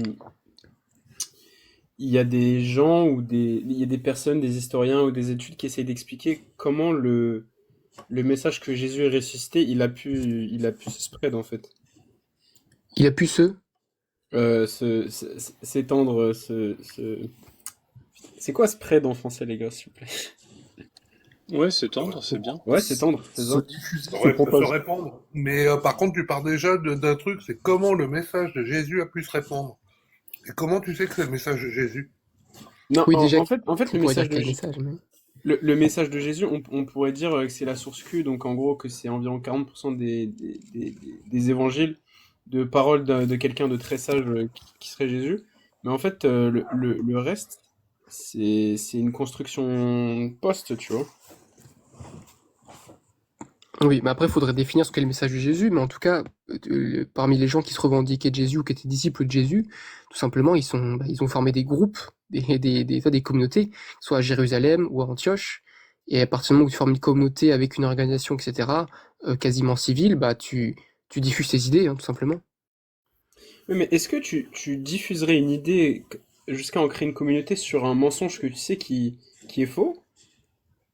il y a des gens il y a des personnes, des historiens ou des études qui essayent d'expliquer comment le message que Jésus est ressuscité, il a pu se spread en fait. Il a pu S'étendre, c'est quoi spread en français, les gars, s'il vous plaît? Ouais, c'est tendre, c'est bien. Ouais, s'étendre, c'est Se ça. diffuser, se Se propager. répandre. Mais par contre, tu pars déjà d'un truc, c'est comment le message de Jésus a pu se répandre. Et comment tu sais que c'est le message de Jésus? Non, Oui, déjà, en fait, on le pourrait message dire de quel message, mais... le message de Jésus, on pourrait dire que c'est la source Q, donc en gros que c'est environ 40% des évangiles de paroles de quelqu'un de très sage qui serait Jésus. Mais en fait, le reste, c'est une construction post, tu vois. Oui, mais après, il faudrait définir ce qu'est le message de Jésus, mais en tout cas, parmi les gens qui se revendiquaient de Jésus ou qui étaient disciples de Jésus, tout simplement, ils ont formé des groupes, des communautés, soit à Jérusalem ou à Antioche, et à partir du moment où tu formes une communauté avec une organisation, etc., quasiment civile, bah, tu diffuses tes idées, hein, tout simplement. Oui, mais est-ce que tu diffuserais une idée jusqu'à en créer une communauté sur un mensonge que tu sais qui est faux?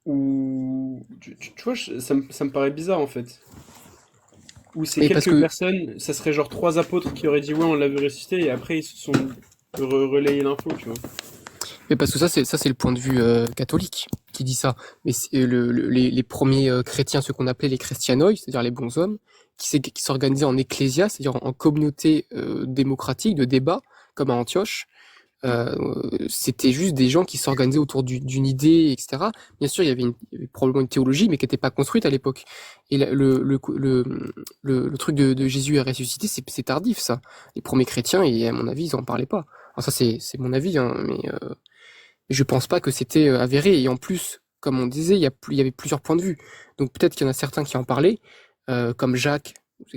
Ou tu vois, ça me paraît bizarre en fait. Ou c'est Mais parce quelques que, personnes, ça serait genre trois apôtres qui auraient dit ouais, on l'a vu ressusciter, et après ils se sont relayé l'info, tu vois. mais parce que ça, c'est le point de vue catholique qui dit ça. Mais les premiers chrétiens, ceux qu'on appelait les chrétianoïs, c'est-à-dire les bons hommes, qui s'organisaient en ecclésia, c'est-à-dire en communauté démocratique de débat, comme à Antioche. C'était juste des gens qui s'organisaient autour d'une idée, etc. Bien sûr, il y avait probablement une théologie, mais qui n'était pas construite à l'époque. Et le truc de Jésus à ressusciter, c'est tardif, ça. Les premiers chrétiens, et à mon avis, ils en parlaient pas. Alors ça, c'est mon avis, hein, mais je pense pas que c'était avéré. Et en plus, comme on disait, il y avait plusieurs points de vue. Donc peut-être qu'il y en a certains qui en parlaient, comme Jacques,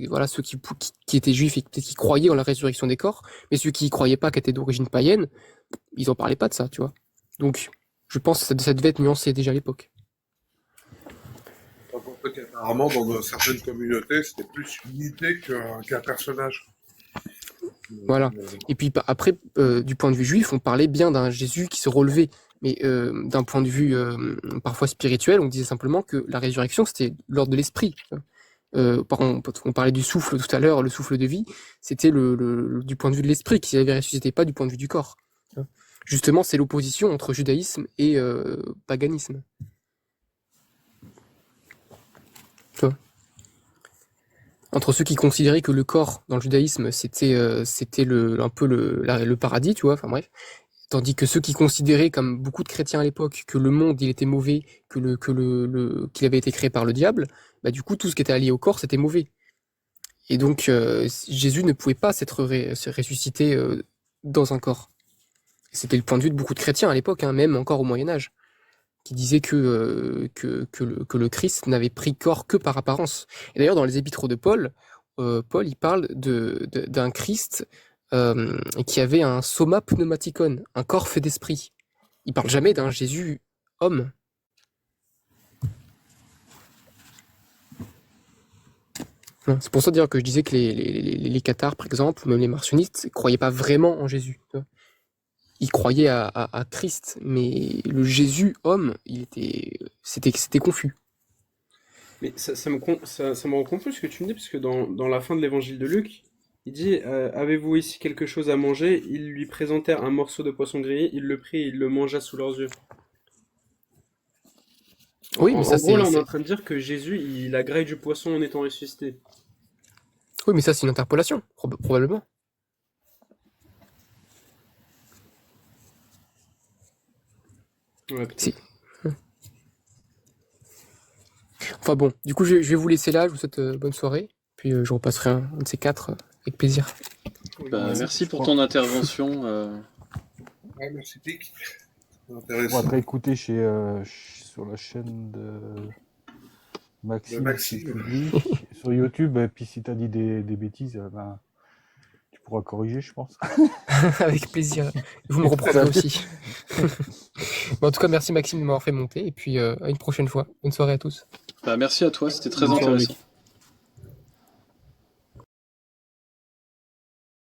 voilà, ceux qui étaient juifs et peut-être qui croyaient en la résurrection des corps, mais ceux qui y croyaient pas, qui étaient d'origine païenne, ils en parlaient pas de ça, tu vois. Donc, je pense que ça devait être nuancé déjà à l'époque. En fait, apparemment, dans certaines communautés, c'était plus une idée qu'un personnage. Voilà. Et puis après, du point de vue juif, on parlait bien d'un Jésus qui se relevait. Mais d'un point de vue parfois spirituel, on disait simplement que la résurrection, c'était l'ordre de l'esprit. On parlait du souffle tout à l'heure, le souffle de vie, c'était du point de vue de l'esprit qui avait ressuscité, pas du point de vue du corps. Justement, c'est l'opposition entre judaïsme et paganisme. Tu vois. Entre ceux qui considéraient que le corps dans le judaïsme c'était un peu le paradis, tu vois, enfin bref, tandis que ceux qui considéraient, comme beaucoup de chrétiens à l'époque, que le monde il était mauvais, qu'il avait été créé par le diable, bah du coup tout ce qui était allié au corps c'était mauvais. Et donc Jésus ne pouvait pas se ressusciter dans un corps. C'était le point de vue de beaucoup de chrétiens à l'époque, hein, même encore au Moyen Âge, qui disaient que le Christ n'avait pris corps que par apparence. Et d'ailleurs, dans les épîtres de Paul, Paul il parle d'un Christ qui avait un soma pneumatikon, un corps fait d'esprit. Il parle jamais d'un Jésus homme. Non, c'est pour ça d'ailleurs que je disais que les cathares, par exemple, ou même les marcionistes, ne croyaient pas vraiment en Jésus. Tu vois. Ils croyaient à Christ, mais le Jésus homme, c'était confus. Mais ça me rend confus ce que tu me dis, parce que dans la fin de l'évangile de Luc, il dit avez-vous ici quelque chose à manger? Ils lui présentèrent un morceau de poisson grillé, il le prit et il le mangea sous leurs yeux. Oui, mais ça En gros, là, on est c'est en train de dire que Jésus, il a graillé du poisson en étant ressuscité. oui, mais ça c'est une interpolation, probablement. Ouais, peut-être. Si. Enfin bon, du coup je vais vous laisser là, je vous souhaite bonne soirée, puis je repasserai un de ces quatre avec plaisir. Bah, merci pour ton intervention. Ouais, merci, Pic. On Intéressant. va te réécouter sur la chaîne de Maxime, De Maxime. qui publie sur YouTube. Et puis si tu as dit des bêtises, ben, tu pourras corriger, je pense. Avec plaisir. Vous me reprendrez aussi. Bon, en tout cas, merci Maxime de m'avoir fait monter, et puis à une prochaine fois. Bonne soirée à tous. Bah, merci à toi, c'était très Bonne soirée, intéressant. mec.